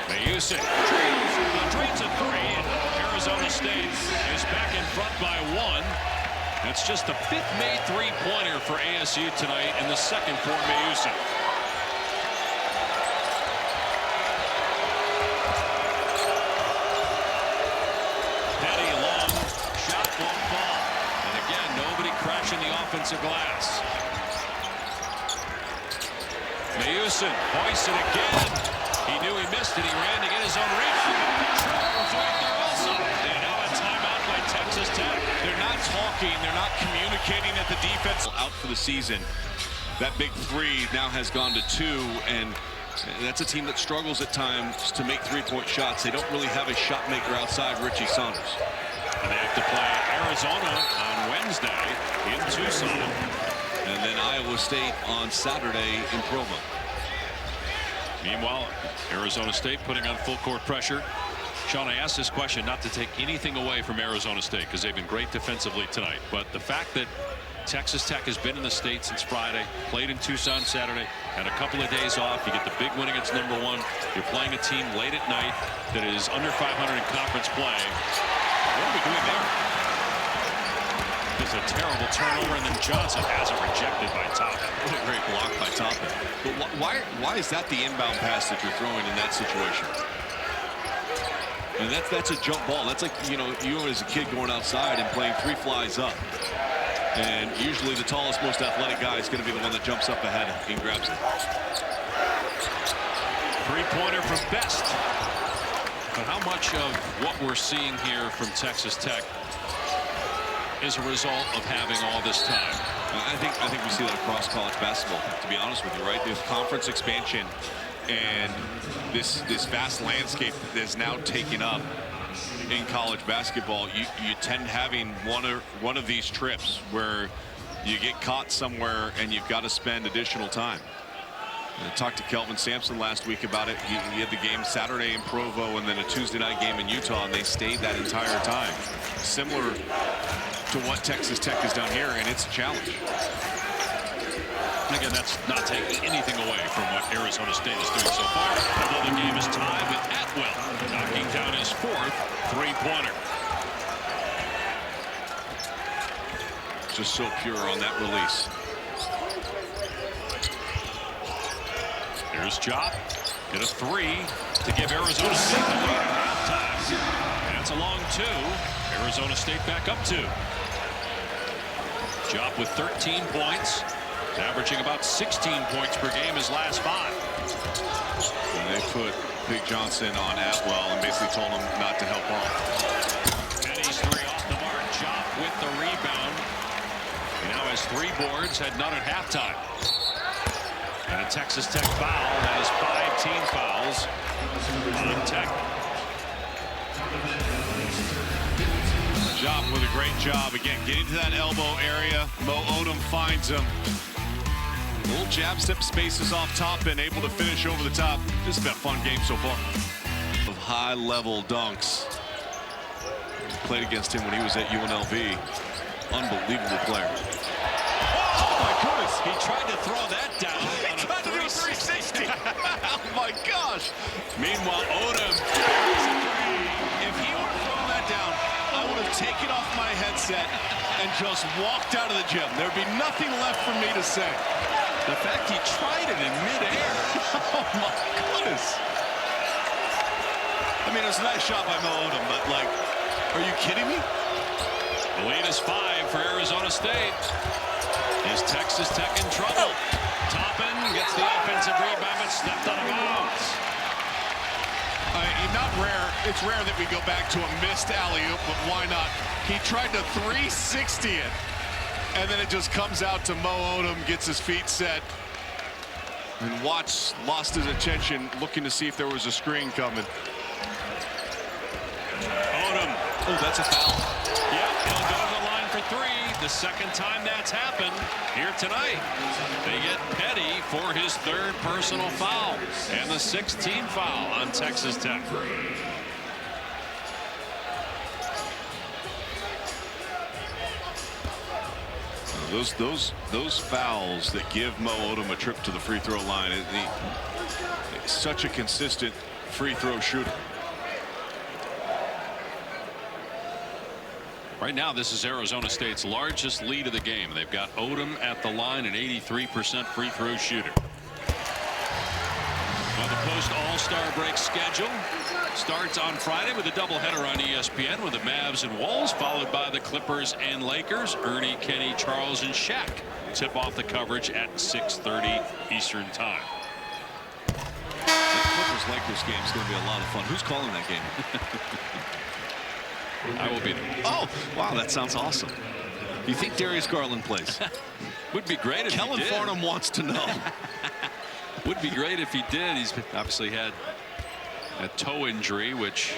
Mayusic drains a 3, and Arizona State is back in front by 1. That's just the 5th made 3-pointer for ASU tonight, and the 2nd for Mayusic. Petty long shot won't fall, and again nobody crashing the offensive glass. Mayusic hoists it again. He knew he missed it. He ran to get his own rebound. Right there also. And now a timeout by Texas Tech.
They're not talking. They're not communicating at the defense. Out for the season. That big 3 now has gone to 2, and that's a team that struggles at times to make 3-point shots. They don't really have a shot maker outside Richie Saunders.
And they have to play Arizona on Wednesday in Tucson.
And then Iowa State on Saturday in Provo.
Meanwhile, Arizona State putting on full court pressure. Sean, I asked this question not to take anything away from Arizona State because they've been great defensively tonight. But the fact that Texas Tech has been in the state since Friday, played in Tucson Saturday, had a couple of days off. You get the big win against #1. You're playing a team late at night that is under 500 in conference play. What are we doing there? It's a terrible turnover, and then Johnson has it rejected by Toppin.
What a great block by Toppin. But why is that the inbound pass that you're throwing in that situation? And that's a jump ball. That's like, you as a kid going outside and playing 3 flies up. And usually the tallest, most athletic guy is going to be the one that jumps up ahead and grabs it.
3-pointer from Best. But how much of what we're seeing here from Texas Tech is a result of having all this time?
I think we see that across college basketball, to be honest with you, right? There's conference expansion and this vast landscape that is now taken up in college basketball. You tend having one of these trips where you get caught somewhere and you've got to spend additional time. I talked to Kelvin Sampson last week about it. He had the game Saturday in Provo and then a Tuesday night game in Utah, and they stayed that entire time. Similar to what Texas Tech has done here, and it's a challenge.
Again, that's not taking anything away from what Arizona State is doing so far. Although the game is tied with Atwell knocking down his 4th 3-pointer.
Just so pure on that release.
Here's Jop. Get a 3 to give Arizona State the lead at halftime. That's a long 2. Arizona State back up 2. Jop with 13 points. Averaging about 16 points per game his last 5.
And they put Big Johnson on Atwell and basically told him not to help off.
Penny's 3 off the mark. Jop with the rebound. He now has 3 boards, had none at halftime. And a Texas Tech foul. That is 5 team fouls on Tech.
Job with a great job. Again, getting to that elbow area. Mo Odom finds him. Little jab step spaces off top and able to finish over the top. Just been a fun game so far. Of high-level dunks. Played against him when he was at UNLV. Unbelievable player.
Oh my goodness! He tried to throw that down.
He tried to do a 360. Oh my gosh!
Meanwhile, Odom.
If he would have thrown that down, I would have taken off my headset and just walked out of the gym. There'd be nothing left for me to say.
The fact he tried it in midair.
Oh my goodness! I mean, it was a nice shot by Mo Odom, but like, are you kidding me?
The lead is 5 for Arizona State. Is Texas Tech in trouble? Toppin gets the offensive rebound, but stepped out of bounds.
Not rare. It's rare that we go back to a missed alley-oop, but why not? He tried to 360 it, and then it just comes out to Mo Odom, gets his feet set, and Watts lost his attention, looking to see if there was a screen coming.
Odom.
Oh, that's a foul.
Yeah, he'll go to the line for 3. The second time that's happened here tonight. They get Petty for his 3rd personal foul and the 16th foul on Texas Tech.
Those fouls that give Mo Odom a trip to the free throw line. He's such a consistent free throw shooter.
Right now, this is Arizona State's largest lead of the game. They've got Odom at the line, an 83% free throw shooter. Well, the post-All-Star break schedule starts on Friday with a doubleheader on ESPN with the Mavs and Wolves, followed by the Clippers and Lakers. Ernie, Kenny, Charles, and Shaq tip off the coverage at 6:30 Eastern Time.
That Clippers-Lakers game is going to be a lot of fun. Who's calling that game?
I will be there.
Oh, wow, that sounds awesome. You think Darius Garland plays?
Would be great if
Kellen
he did.
Farnham wants to know.
Would be great if he did. He's obviously had a toe injury, which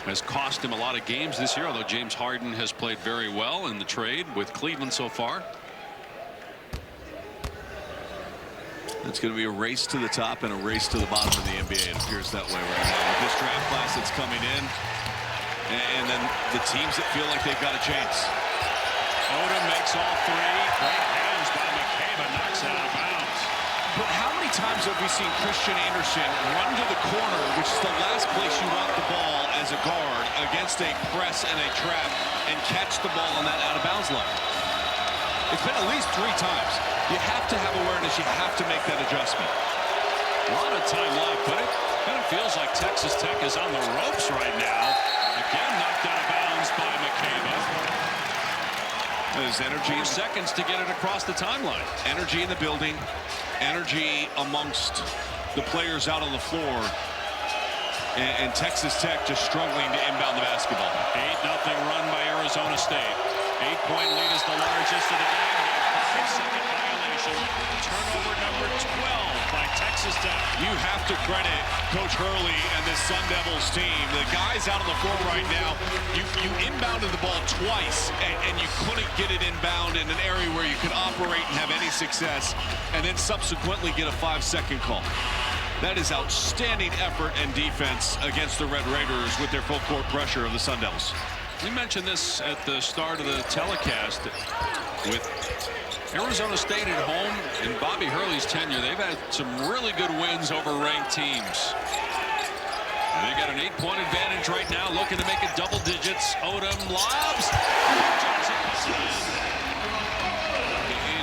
has cost him a lot of games this year, although James Harden has played very well in the trade with Cleveland so far.
It's going to be a race to the top and a race to the bottom of the NBA. It appears that way right now with this draft class that's coming in, and then the teams that feel like they've got a chance.
Odom makes all 3. Great hands by McCabe, knocks it out of bounds.
But how many times have we seen Christian Anderson run to the corner, which is the last place you want the ball as a guard, against a press and a trap, and catch the ball on that out-of-bounds line? It's been at least 3 times. You have to have awareness. You have to make that adjustment.
A lot of time left, but it kind of feels like Texas Tech is on the ropes right now. Again, knocked out of bounds by McCabe.
There's energy.
4 seconds to get it across the timeline.
Energy in the building. Energy amongst the players out on the floor. And Texas Tech just struggling to inbound the basketball.
8-0 run by Arizona State. 8-point lead is the largest of the game. 5-second violation. Turnover number 12 by Texas Tech.
You have to credit Coach Hurley and this Sun Devils team. The guys out on the floor right now, you inbounded the ball twice, and you couldn't get it inbound in an area where you could operate and have any success, and then subsequently get a 5-second call. That is outstanding effort and defense against the Red Raiders with their full court pressure of the Sun Devils.
We mentioned this at the start of the telecast. With Arizona State at home in Bobby Hurley's tenure, they've had some really good wins over ranked teams. And they got an 8-point advantage right now, looking to make it double digits. Odom lobs.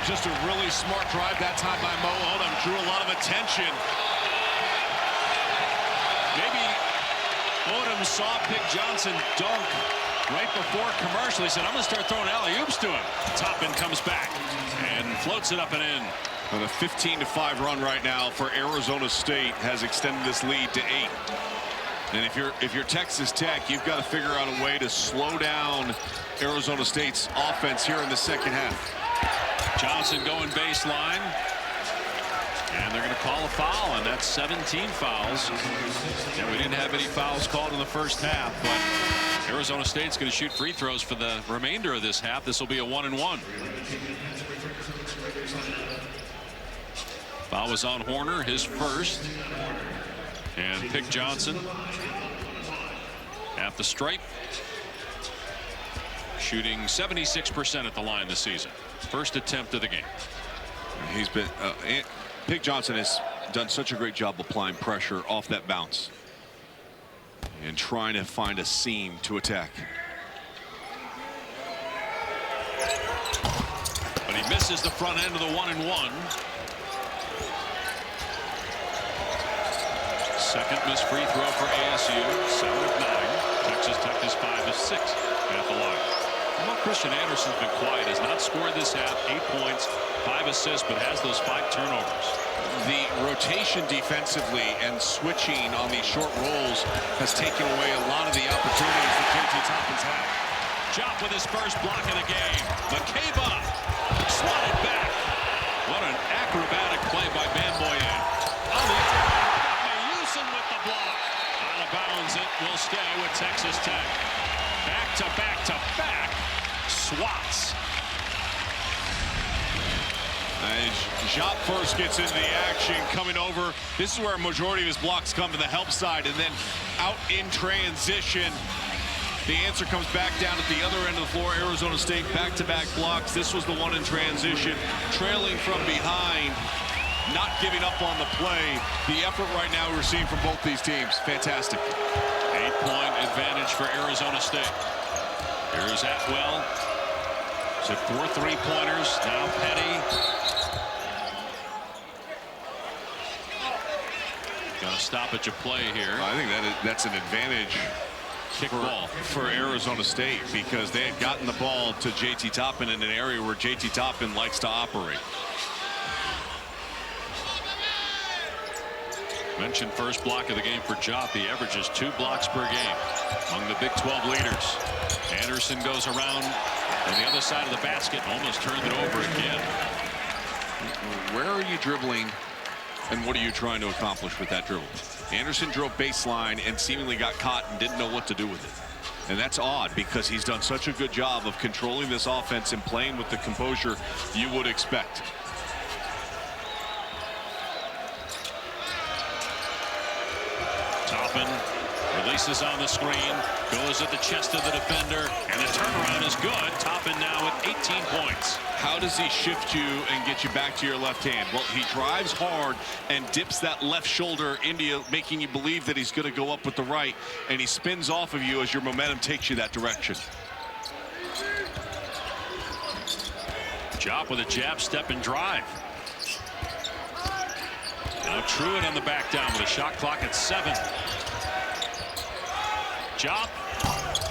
Just a really smart drive that time by Mo Odom. Drew a lot of attention.
Maybe Odom saw Pick Johnson dunk right before commercial. He said, I'm going to start throwing alley-oops to him. Toppin comes back and floats it up and in.
And a 15-5 run right now for Arizona State has extended this lead to 8. And if you're Texas Tech, you've got to figure out a way to slow down Arizona State's offense here in the second half.
Johnson going baseline. And they're going to call a foul, and that's 17 fouls. And we didn't have any fouls called in the first half, but Arizona State's going to shoot free throws for the remainder of this half. This will be a 1-and-1. Foul was on Horner, his first. And Pick Johnson at the stripe, shooting 76% at the line this season. First attempt of the game.
He's been Pick Johnson has done such a great job applying pressure off that bounce and trying to find a seam to attack.
But he misses the front end of the 1-and-1. Second missed free throw for ASU. 7 of 9. Texas Tech is 5 of 6 at the line. Well, Christian Anderson's been quiet. Has not scored this half. 8 points, 5 assists, but has those 5 turnovers.
The rotation defensively and switching on these short rolls has taken away a lot of the opportunities that JT Toppin's had.
Jop with his first block of the game. McCabe swatted back. What an acrobatic play by Bamboyen. On the other end, Mayusin with the block. Out of bounds, it will stay with Texas Tech. Back to back to back swats.
Jop first gets into the action, coming over. This is where a majority of his blocks come to the help side, and then out in transition. The answer comes back down at the other end of the floor. Arizona State back-to-back blocks. This was the one in transition, trailing from behind, not giving up on the play. The effort right now we're seeing from both these teams, fantastic.
8-point advantage for Arizona State. Here's Atwell. So 4 3-pointers. Now Petty. Got a stoppage of play here.
I think that's an advantage for Arizona State, because they had gotten the ball to JT Toppin in an area where JT Toppin likes to operate.
Mentioned first block of the game for Jop. He averages 2 blocks per game among the Big 12 leaders. Anderson goes around on the other side of the basket, almost turned it over again.
Where are you dribbling, and what are you trying to accomplish with that dribble? Anderson drove baseline and seemingly got caught and didn't know what to do with it. And that's odd, because he's done such a good job of controlling this offense and playing with the composure you would expect.
Toppin releases on the screen, goes at the chest of the defender, and the turnaround is good. Toppin now with 18 points.
How does he shift you and get you back to your left hand? Well, he drives hard and dips that left shoulder into you, making you believe that he's going to go up with the right, and he spins off of you as your momentum takes you that direction.
Jop with a jab, step, and drive. Now Truitt on the back down with a shot clock at 7. Jop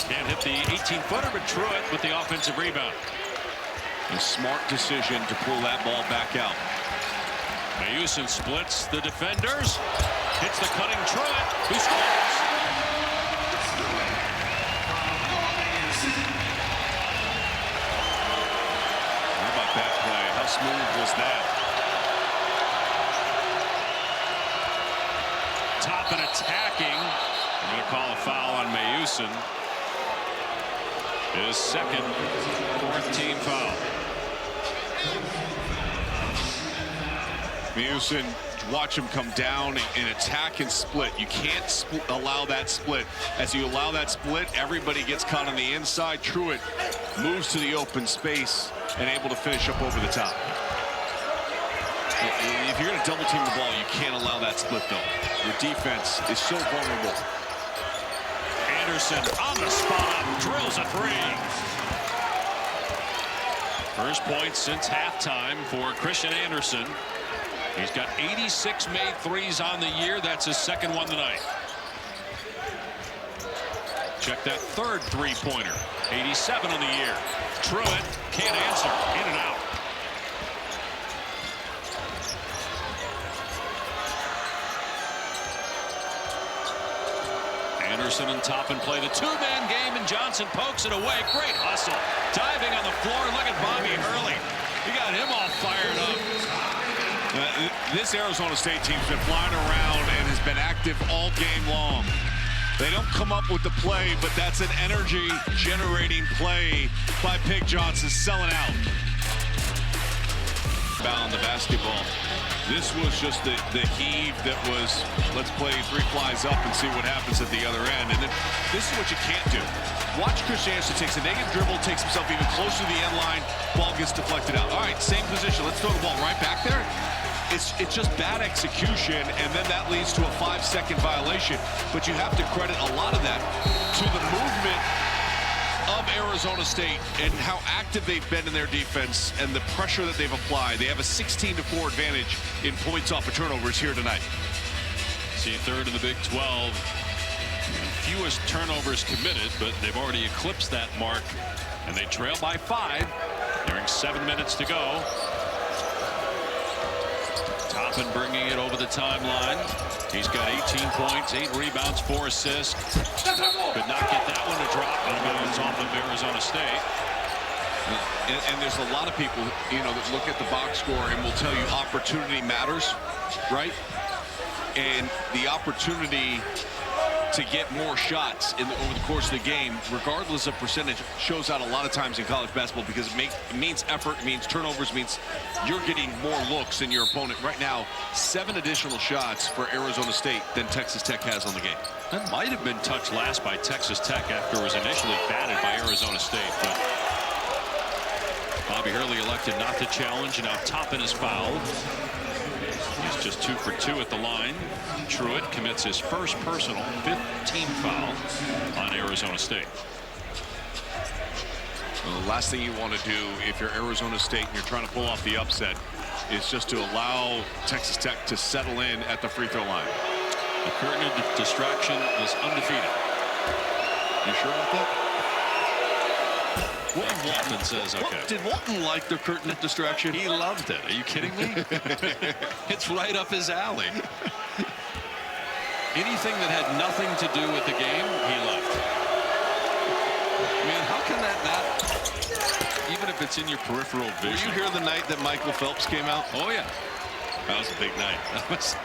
can't hit the 18-footer, but Truitt with the offensive rebound.
A smart decision to pull that ball back out.
Mayusin splits the defenders, hits the cutting Truitt, who scores.
How about that play? How smooth was that?
Toppin attacking. I'm going to call a foul on Mayusin. His second, 4th team foul.
Mayusin, watch him come down and attack and split. You can't allow that split. As you allow that split, everybody gets caught on the inside. Truitt moves to the open space and able to finish up over the top. If you're going to double team the ball, you can't allow that split, though. Your defense is so vulnerable.
Anderson on the spot, drills a 3. First point since halftime for Christian Anderson. He's got 86 made threes on the year. That's his second one tonight. Check that third 3-pointer. 87 on the year. Truitt can't answer. In and out. Anderson and Toppin play the 2-man game, and Johnson pokes it away. Great hustle. Diving on the floor. Look at Bobby Hurley. He got him all fired up.
This Arizona State team's been flying around and has been active all game long. They don't come up with the play, but that's an energy-generating play by Pig Johnson, selling out. Foul on the basketball. This was just the heave that was, let's play 3 flies up and see what happens at the other end. And then this is what you can't do. Watch Chris Andersen takes a negative dribble, takes himself even closer to the end line, ball gets deflected out. All right, same position. Let's throw the ball right back there. It's just bad execution, and then that leads to a 5-second violation. But you have to credit a lot of that to the movement of Arizona State and how active they've been in their defense and the pressure that they've applied. They have a 16-4 advantage in points off of turnovers here tonight.
See, third in the Big 12. Fewest turnovers committed, but they've already eclipsed that mark, and they trail by 5 during 7 minutes to go. Toppin bringing it over the timeline. He's got 18 points, 8 rebounds, 4 assists. Could not get that one to drop, and it's off of Arizona State.
And there's a lot of people, that look at the box score and will tell you opportunity matters, right? And the opportunity to get more shots over the course of the game, regardless of percentage, shows out a lot of times in college basketball because it means effort, it means turnovers, it means you're getting more looks than your opponent. Right now, 7 additional shots for Arizona State than Texas Tech has on the game.
That might have been touched last by Texas Tech after it was initially batted by Arizona State. But Bobby Hurley elected not to challenge, and now Toppin is fouled. He's just 2 for 2 at the line. Truitt commits his first personal 5th team foul on Arizona State.
Well, the last thing you want to do if you're Arizona State and you're trying to pull off the upset is just to allow Texas Tech to settle in at the free throw line.
The curtain of distraction is undefeated.
You sure about that?
Walton says okay.
Did Walton like the curtain of distraction?
He loved it. Are you kidding me? It's right up his alley. Anything that had nothing to do with the game, he loved. Man, how can that not, even if it's in your peripheral vision?
Were you here the night that Michael Phelps came out?
Oh, yeah. That was a big night. That was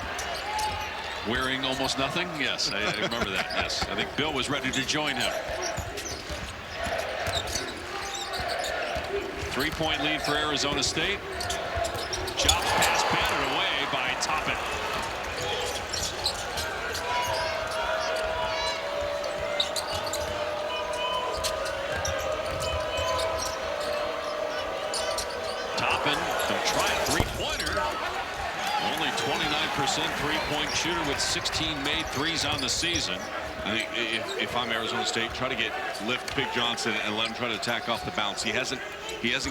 wearing almost nothing? Yes, I remember that. Yes, I think Bill was ready to join him. 3-point lead for Arizona State. Jobs pass batted away by Toppin. Toppin can try a 3-pointer. Only 29% 3-point shooter with 16 made threes on the season.
I think if I'm Arizona State, try to lift Pig Johnson and let him try to attack off the bounce. He hasn't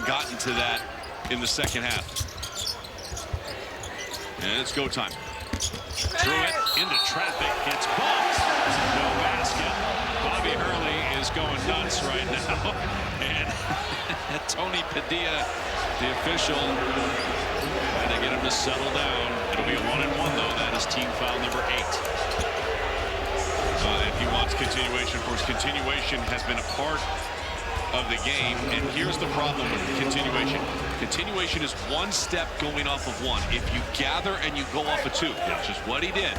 gotten to that in the second half. And it's go time.
Truitt into traffic, gets bumped. No basket. Bobby Hurley is going nuts right now. And Tony Padilla, the official, trying to get him to settle down. It'll be a 1-and-1 though. That is team foul number 8.
And he wants continuation. Of course, continuation has been a part of the game. And here's the problem with continuation. Continuation is 1 step going off of 1. If you gather and you go off of 2, which is what he did,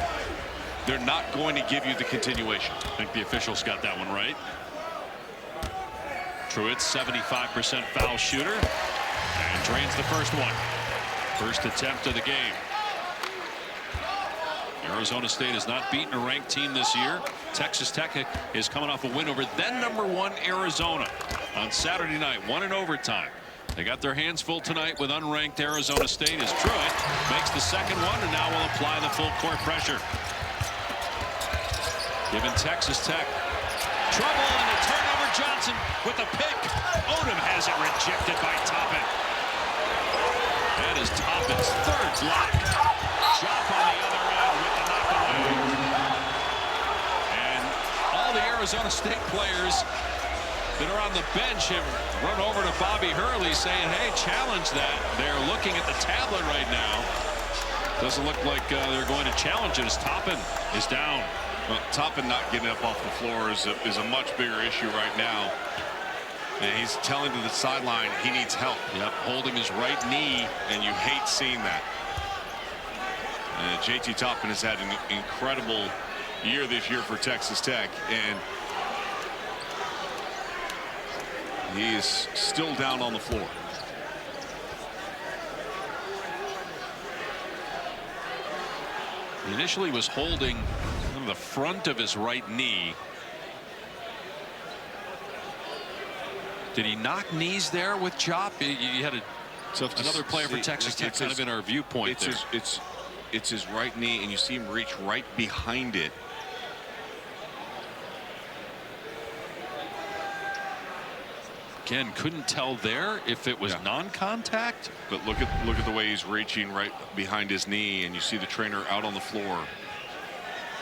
they're not going to give you the continuation.
I think the officials got that one right. Truitt, 75% foul shooter, and drains the first one. First attempt of the game. Arizona State has not beaten a ranked team this year. Texas Tech is coming off a win over then #1 Arizona on Saturday night, 1 in overtime. They got their hands full tonight with unranked Arizona State as Truitt makes the second one and now will apply the full court pressure. Giving Texas Tech trouble, and a turnover. Johnson with a pick. Odom has it rejected by Toppin. That is Toppin's 3rd block. Chop on the other end with the knockaway. And all the Arizona State players that are on the bench have run over to Bobby Hurley saying, hey, challenge that. They're looking at the tablet right now. Doesn't look like they're going to challenge it as Toppin is down.
Well, Toppin not getting up off the floor is a much bigger issue right now. And he's telling to the sideline he needs help.
Yep, holding his right knee.
And you hate seeing that. JT Toppin has had an incredible year this year for Texas Tech, and he is still down on the floor.
He initially was holding the front of his right knee. Did he knock knees there with Chop? You had another player for Texas Tech kind of in our viewpoint there.
It's his right knee, and you see him reach right behind it.
Again, couldn't tell there if it was non-contact.
But look at the way he's reaching right behind his knee, and you see the trainer out on the floor.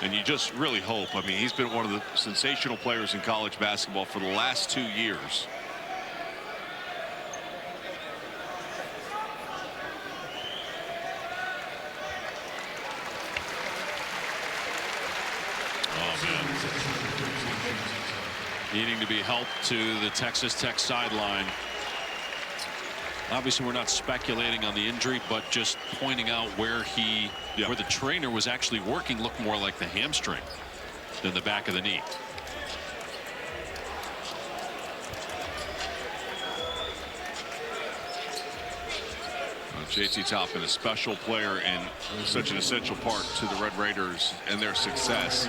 And you just really hope. I mean, he's been one of the sensational players in college basketball for the last 2 years.
Needing to be helped to the Texas Tech sideline. Obviously, we're not speculating on the injury, but just pointing out where where the trainer was actually working looked more like the hamstring than the back of the knee.
Well, JT Toppin, a special player and such an essential part to the Red Raiders and their success.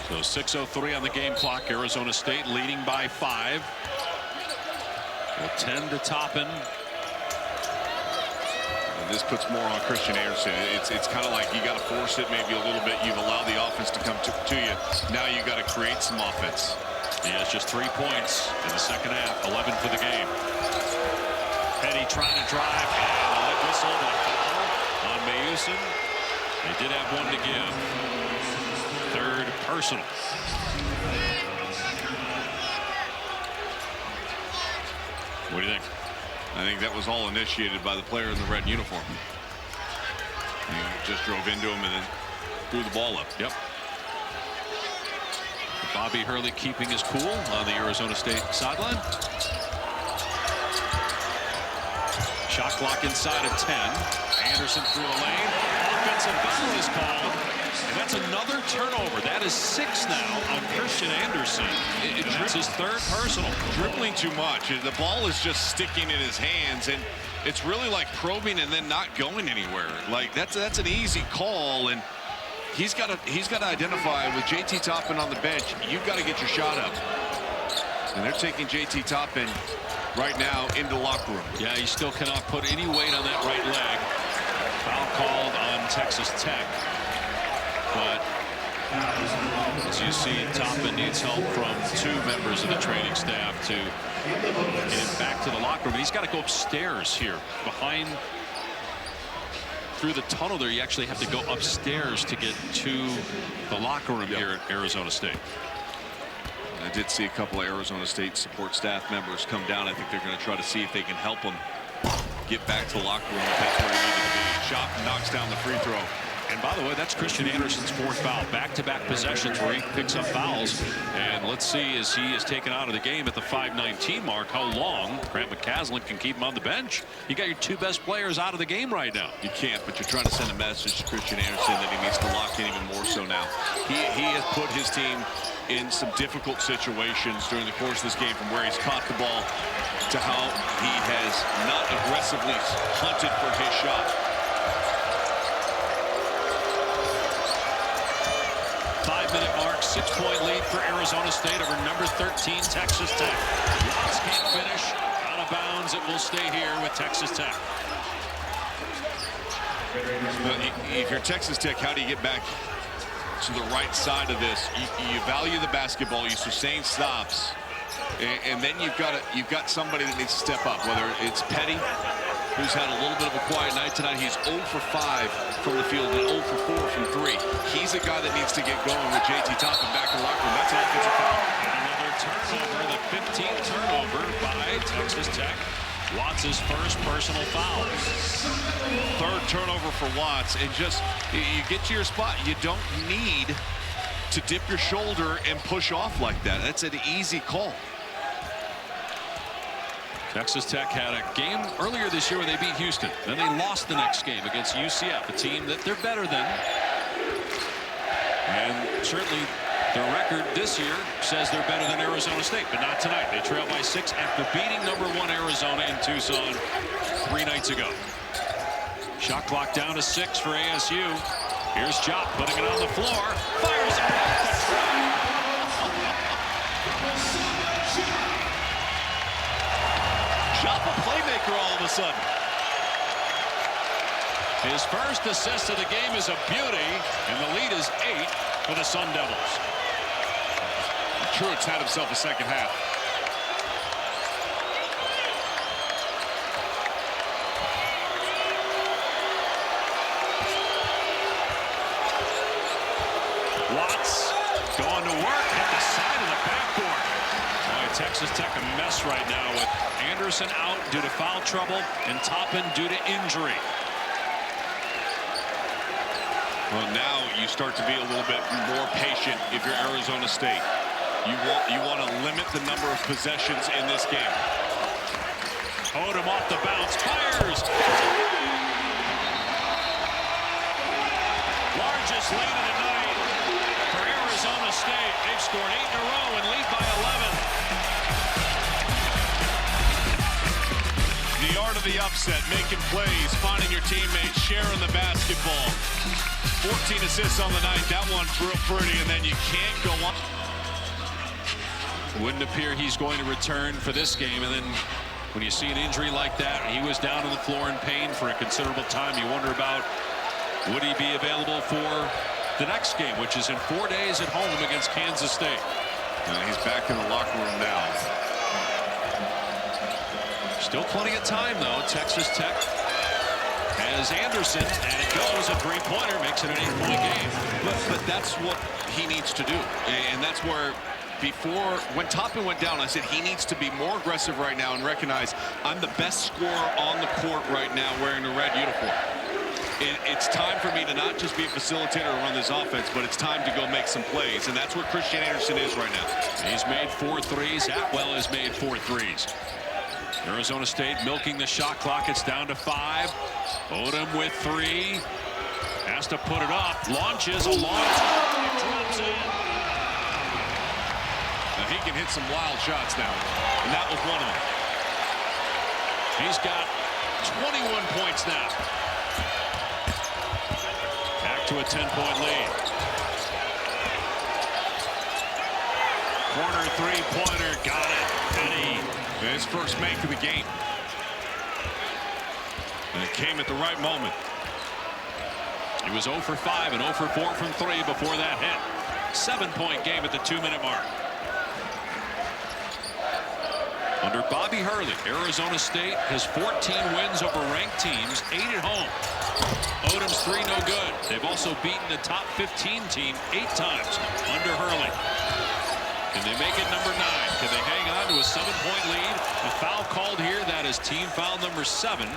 So 6:03 on the game clock. Arizona State leading by 5. Well, 10 to Toppin.
And this puts more on Christian Anderson. It's kind of like you got to force it maybe a little bit. You've allowed the offense to come to you. Now you got to create some offense.
He has just 3 points in the second half. 11 for the game. Petty trying to drive, and a late whistle and a foul on Mayusin. They did have one to give. Third personal. What do you think?
I think that was all initiated by the player in the red uniform. He just drove into him and then threw the ball up.
Yep. Bobby Hurley keeping his cool on the Arizona State sideline. Shot clock inside of 10. Anderson through a lane. Offensive foul is called. And that's another turnover. That is 6 now on Christian Anderson. That's his third personal.
Dribbling too much. The ball is just sticking in his hands, and it's really like probing and then not going anywhere. Like that's an easy call, and he's got to identify with JT Toppin on the bench. You've got to get your shot up. And they're taking JT Toppin right now into the locker room.
Yeah, he still cannot put any weight on that right leg. Foul called on Texas Tech. But as you see, Toppin needs help from 2 members of the training staff to get him back to the locker room. He's got to go upstairs here behind through the tunnel there. You actually have to go upstairs to get to the locker room here at Arizona State.
I did see a couple of Arizona State support staff members come down. I think they're going to try to see if they can help him get back to the locker room if that's where he needed to be. Shot knocks down the free throw.
And by the way, that's Christian Anderson's 4th foul. Back-to-back possessions where he picks up fouls. And let's see, as he is taken out of the game at the 5:19 mark, how long Grant McCasland can keep him on the bench. You got your 2 best players out of the game right now.
You can't, but you're trying to send a message to Christian Anderson that he needs to lock in even more so now. He has put his team in some difficult situations during the course of this game, from where he's caught the ball to how he has not aggressively hunted for his shot.
5-minute mark, 6-point lead for Arizona State over number 13 Texas Tech. Watts can't finish. Out of bounds. It will stay here with Texas Tech.
If you're Texas Tech, how do you get back to the right side of this? You value the basketball, you sustain stops, and then you've got somebody that needs to step up, whether it's Petty, who's had a little bit of a quiet night tonight. He's 0 for 5 from the field and 0 for 4 from 3. He's a guy that needs to get going with JT Toppin back in the locker room. That's an offensive foul.
Another turnover, the 15th turnover by Texas Tech. Watts' first personal foul.
3rd turnover for Watts, and just you get to your spot. You don't need to dip your shoulder and push off like that. That's an easy call.
Texas Tech had a game earlier this year where they beat Houston. Then they lost the next game against UCF, a team that they're better than. And certainly their record this year says they're better than Arizona State, but not tonight. They trail by 6 after beating #1 Arizona in Tucson 3 nights ago. Shot clock down to 6 for ASU. Here's Jop putting it on the floor. Fires it off the track.
Jop a playmaker all of a sudden.
His first assist of the game is a beauty, and the lead is 8 for the Sun Devils.
Truitt's had himself a second half.
Watts going to work at the side of the backboard. Boy, Texas Tech a mess right now with Anderson out due to foul trouble and Toppin due to injury.
Well, now you start to be a little bit more patient if you're Arizona State. You want to limit the number of possessions in this game.
Odom off the bounce, fires. Largest lead of the night for Arizona State. They've scored 8 in a row and lead by 11.
The art of the upset, making plays, finding your teammates, sharing the basketball. 14 assists on the night. That one's real pretty, and then you can't go on.
Wouldn't appear he's going to return for this game, and then when you see an injury like that, he was down on the floor in pain for a considerable time. You wonder about, would he be available for the next game, which is in 4 days at home against Kansas State.
He's back in the locker room now.
Still plenty of time, though. Texas Tech has Anderson, and it goes. A three-pointer makes it an 8-point game.
But that's what he needs to do, and that's where before, when Toppin went down, I said he needs to be more aggressive right now and recognize I'm the best scorer on the court right now wearing a red uniform. It's time for me to not just be a facilitator and run this offense, but it's time to go make some plays, and that's where Christian Anderson is right now.
He's made 4 threes. Atwell has made 4 threes. Arizona State milking the shot clock. It's down to 5. Odom with 3. Has to put it up. Launches a long time. Drops in.
Now he can hit some wild shots now, and that was one of them.
He's got 21 points now. Back to a 10-point lead. Corner three-pointer, got it. Penny.
His first make of the game. And it came at the right moment.
He was 0 for 5 and 0 for 4 from 3 before that hit. 7-point game at the 2-minute mark. Under Bobby Hurley, Arizona State has 14 wins over ranked teams, 8 at home. Odom's 3 no good. They've also beaten the top 15 team 8 times under Hurley. Can they make it number 9? Can they hang on to a 7-point lead? A foul called here. That is team foul number 7.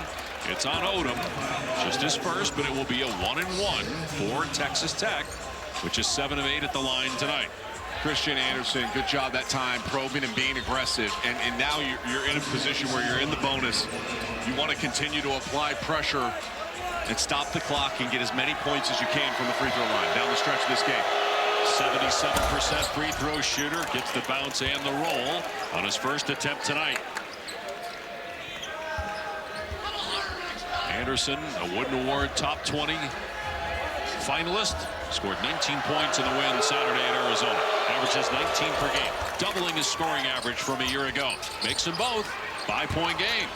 It's on Odom. Just his first, but it will be a 1-and-1 for Texas Tech, which is 7 of 8 at the line tonight.
Christian Anderson, good job that time, probing and being aggressive. And now you're in a position where you're in the bonus. You want to continue to apply pressure and stop the clock and get as many points as you can from the free throw line down the stretch of this game.
77% free throw shooter, gets the bounce and the roll on his first attempt tonight. Anderson, a Wooden Award top 20 finalist, scored 19 points in the win Saturday in Arizona. Averages 19 per game, doubling his scoring average from a year ago. Makes them both 5-point game.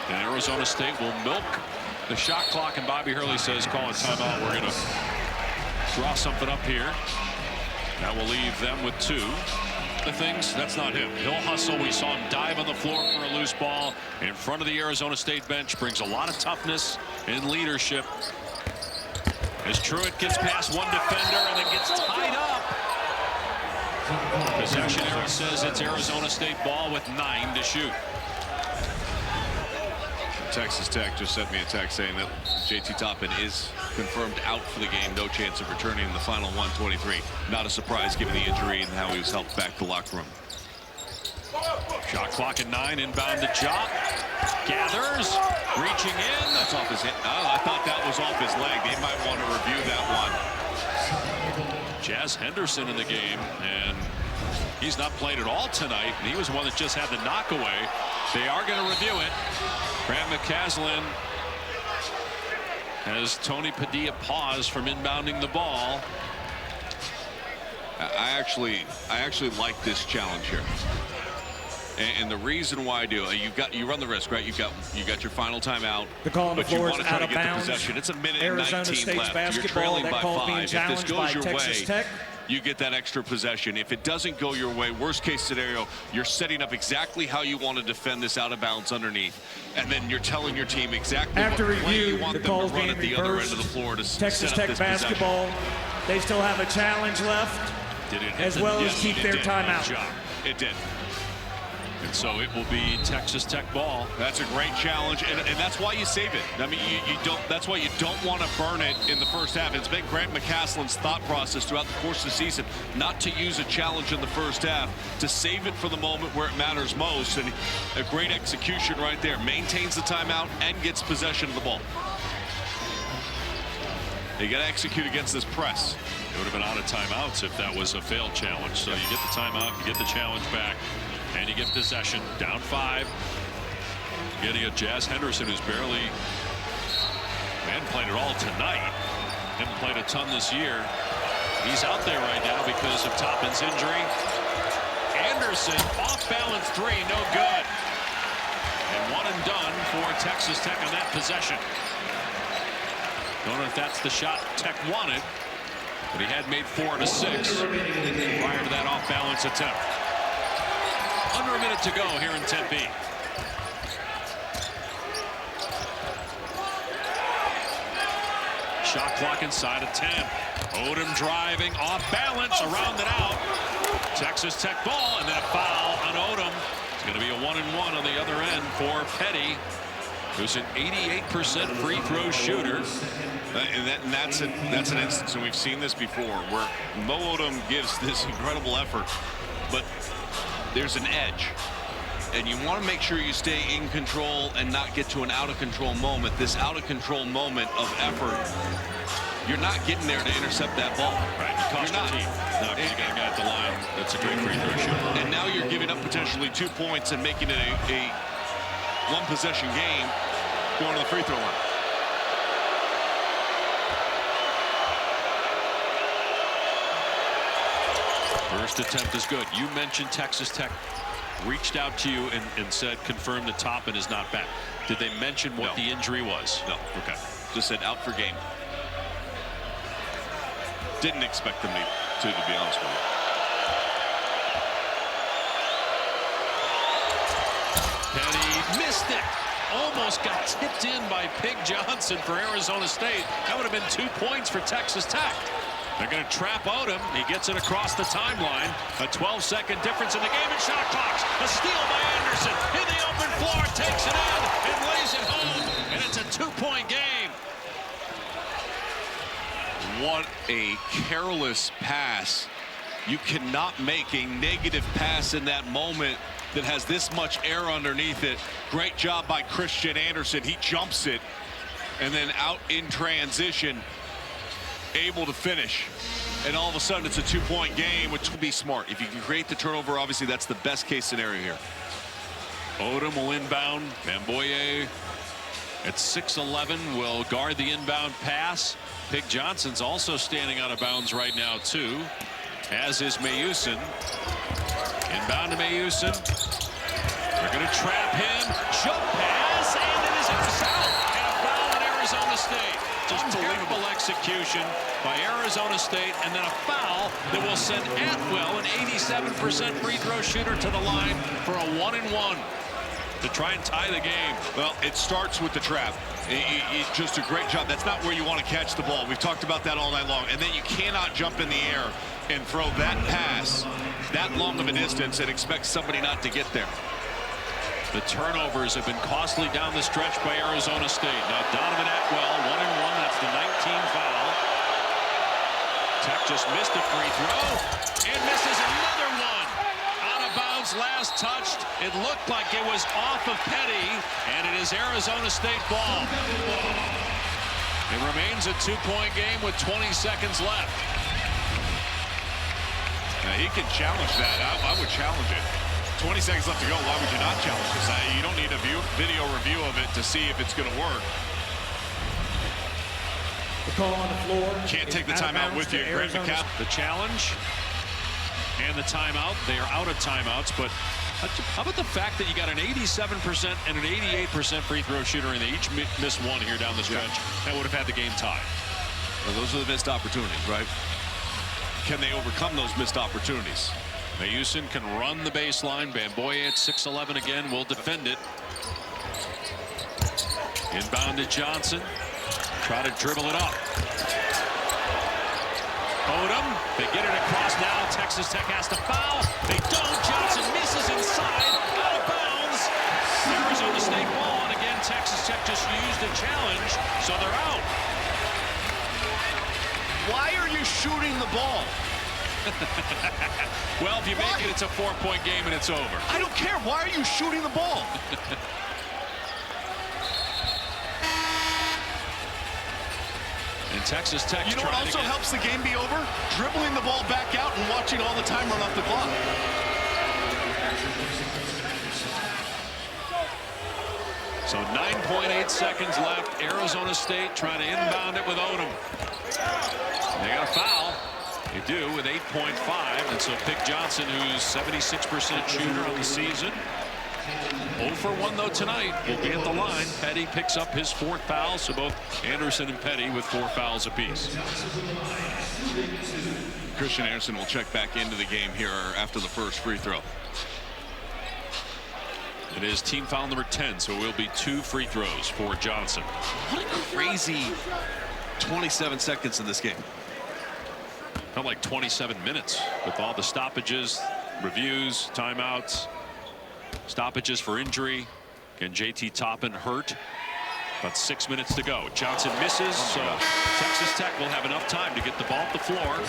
And Arizona State will milk the shot clock, and Bobby Hurley says, call a timeout. We're going to draw something up here. That will leave them with 2. The things, that's not him. He'll hustle. We saw him dive on the floor for a loose ball in front of the Arizona State bench. Brings a lot of toughness and leadership. As Truitt gets past one defender and then gets tied up. Possession arrow says it's Arizona State ball with 9 to shoot.
Texas Tech just sent me a text saying that JT Toppin is confirmed out for the game. No chance of returning in the final 123. Not a surprise given the injury and how he was helped back to the locker room.
Shot clock at 9, inbound to Jock. Gathers, reaching in.
That's off his head. Oh, I thought that was off his leg. They might want to review that one.
Jazz Henderson in the game, and he's not played at all tonight. And he was the one that just had the knockaway. They are going to review it. Grant McCaslin has Tony Padilla pause from inbounding the ball.
I actually like this challenge here. And the reason why I do, you run the risk, right? You got your final timeout,
the call on the
but you
floor
want
is
to try
out
to
of
get
bounds.
the possession. It's a minute
Arizona
and 19
State's
left.
basketball,
You're trailing
that
by
call's
5.
being
If this
challenged
goes
by
your
Texas
way,
Tech.
you get that extra possession. If it doesn't go your way, worst case scenario, you're setting up exactly how you want to defend this out of bounds underneath, and then you're telling your team exactly
After
what play
review,
you want
the
them
call's
to run
being
at the other end of the
reversed.
floor to
Texas
set up
Tech
this
basketball,
possession.
they still have a challenge left, as well as keep their timeout.
It did.
And so it will be Texas Tech ball.
That's a great challenge, and that's why you save it. I mean, you don't. That's why you don't want to burn it in the first half. It's been Grant McCaslin's thought process throughout the course of the season not to use a challenge in the first half, to save it for the moment where it matters most. And a great execution right there. Maintains the timeout and gets possession of the ball. You got to execute against this press.
It would have been out of timeouts if that was a failed challenge. So you get the timeout, you get the challenge back, and you get possession. Down 5. Getting a Jazz Henderson who's barely, hadn't played at all tonight. Haven't played a ton this year. He's out there right now because of Toppin's injury. Anderson, off balance 3, no good. And one and done for Texas Tech on that possession. Don't know if that's the shot Tech wanted, but he had made 4 to 6 prior to that off-balance attempt. Under a minute to go here in Tempe. Shot clock inside of 10. Odom driving off balance, around and out. Texas Tech ball, and then a foul on Odom. It's going to be a 1-and-1 on the other end for Petty, who's an 88% free throw shooter.
And that's an instance, and we've seen this before, where Mo Odom gives this incredible effort, but there's an edge. And you want to make sure you stay in control and not get to an out-of-control moment. This out-of-control moment of effort, you're not getting there to intercept that ball.
Right, you cost your team. No, because you got a guy at the line that's a great free throw shooter.
And now you're giving up potentially 2 points and making it a one-possession game going to the free throw line.
First attempt is good. You mentioned Texas Tech reached out to you and said confirm that Toppin is not back. Did they mention what the injury was?
No.
Okay.
Just said out for game. Didn't expect them to be honest with you.
Petty missed it. Almost got tipped in by Pig Johnson for Arizona State. That would have been 2 points for Texas Tech. They're going to trap Odom. He gets it across the timeline. A 12-second difference in the game and shot clocks. A steal by Anderson. In the open floor, takes it in and lays it home. And it's a 2-point game.
What a careless pass. You cannot make a negative pass in that moment that has this much air underneath it. Great job by Christian Anderson. He jumps it and then out in transition, able to finish. And all of a sudden it's a 2-point game, which will be smart. If you can create the turnover, obviously that's the best case scenario here.
Odom will inbound. Bamboye at 6'11" will guard the inbound pass. Pig Johnson's also standing out of bounds right now too, as is Mayusin. Inbound to Mayusin. They're going to trap him. Jump pass, and it is intercepted. And a foul at Arizona State. Just terrible execution by Arizona State, and then a foul that will send Atwell, an 87% free throw shooter, to the line for a 1-and-1 to try and tie the game.
Well, it starts with the trap. Just a great job. That's not where you want to catch the ball. We've talked about that all night long. And then you cannot jump in the air and throw that pass that long of a distance and expect somebody not to get there.
The turnovers have been costly down the stretch by Arizona State. Now Donovan Atwell, 1-and-1. That's the 19th foul. Tech just missed a free throw and misses another one. Out of bounds, last touched. It looked like it was off of Petty, and it is Arizona State ball. It remains a 2-point game with 20 seconds left.
Now, he can challenge that. I would challenge it. 20 seconds left to go. Why would you not challenge this? You don't need a video review of it to see if it's going to work.
The call on the floor.
Can't take the timeout with you. Grant McCaffrey.
The challenge and the timeout. They are out of timeouts, but how about the fact that you got an 87% and an 88% free throw shooter, and they each missed one here down the stretch? That would have had the game tied.
Well, those are the missed opportunities, right? Can they overcome those missed opportunities?
Mayusin can run the baseline. Bamboye at 6'11" again will defend it. Inbound to Johnson. Try to dribble it up. Odom, they get it across now. Texas Tech has to foul. They don't. Johnson misses inside. Out of bounds. Arizona State ball. And again, Texas Tech just used a challenge, so they're out.
Why are you shooting the ball?
Well, if you make it, it's a 4-point game and it's over.
I don't care. Why are you shooting the ball?
And Texas Tech.
You know what also helps the game be over? Dribbling the ball back out and watching all the time run off the clock.
So 9.8 seconds left. Arizona State trying to inbound it with Odom. They got a foul. They do with 8.5. And so Pick Johnson, who's 76% shooter on the season. 0 for 1 though tonight, will be at the line. Petty picks up his 4th foul, so both Anderson and Petty with 4 fouls apiece.
Christian Anderson will check back into the game here after the first free throw.
It is team foul number 10, so it will be 2 free throws for Johnson.
What a crazy 27 seconds in this game.
Felt like 27 minutes with all the stoppages, reviews, timeouts. Stoppages for injury. Again, JT Toppin hurt. About 6 minutes to go. Johnson misses, so Texas Tech will have enough time to get the ball at the floor.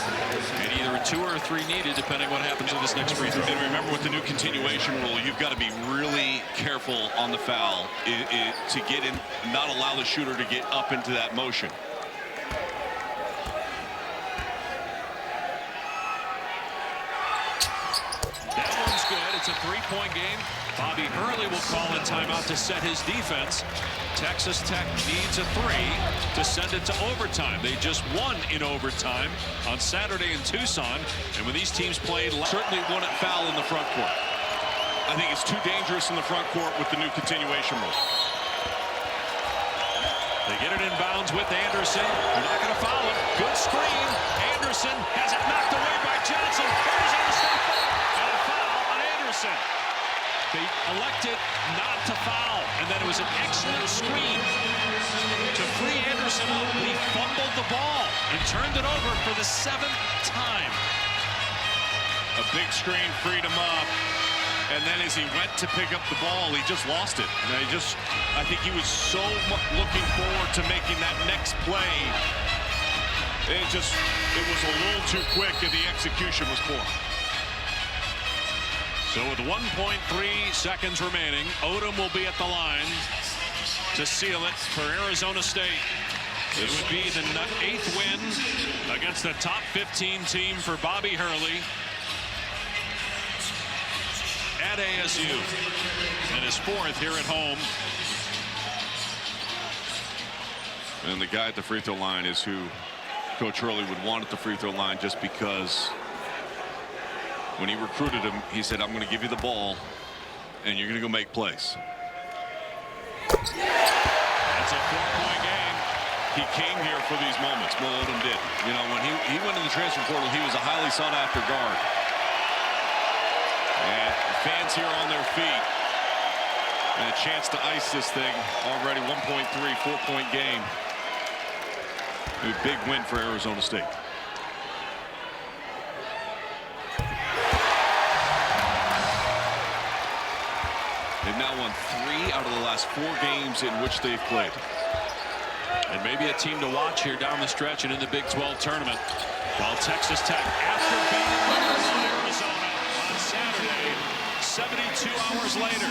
And either a 2 or a 3 needed, depending what happens in this next free throw.
And remember, with the new continuation rule, you've got to be really careful on the foul to get in, not allow the shooter to get up into that motion.
It's a 3-point game. Bobby Hurley will call a timeout to set his defense. Texas Tech needs a 3 to send it to overtime. They just won in overtime on Saturday in Tucson. And when these teams played,
certainly wouldn't foul in the front court. I think it's too dangerous in the front court with the new continuation rule.
They get it in bounds with Anderson. They're not going to foul him. Good screen. Anderson has it knocked away by Johnson. Arizona State and a foul on Anderson. They elected not to foul, and then it was an excellent screen to free Anderson up. He fumbled the ball and turned it over for the 7th time.
A big screen freed him up, and then as he went to pick up the ball, he just lost it. And I think he was so looking forward to making that next play. It was a little too quick, and the execution was poor.
So with 1.3 seconds remaining, Odom will be at the line to seal it for Arizona State. It would be the 8th win against the top 15 team for Bobby Hurley at ASU, and his 4th here at home.
And the guy at the free throw line is who Coach Hurley would want at the free throw line, just because when he recruited him, he said, I'm going to give you the ball, and you're going to go make plays.
That's a 4-point game.
He came here for these moments. Mo Odom did. You know, when he went in the transfer portal, he was a highly sought-after guard. And fans here on their feet. And a chance to ice this thing. Already 1.3, 4-point game. A big win for Arizona State. They've now won out of the last 4 games in which they've played.
And maybe a team to watch here down the stretch and in the Big 12 tournament. While Texas Tech, after beating Arizona on Saturday, 72 hours later,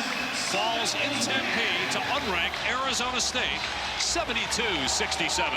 falls in Tempe to unranked Arizona State, 72-67.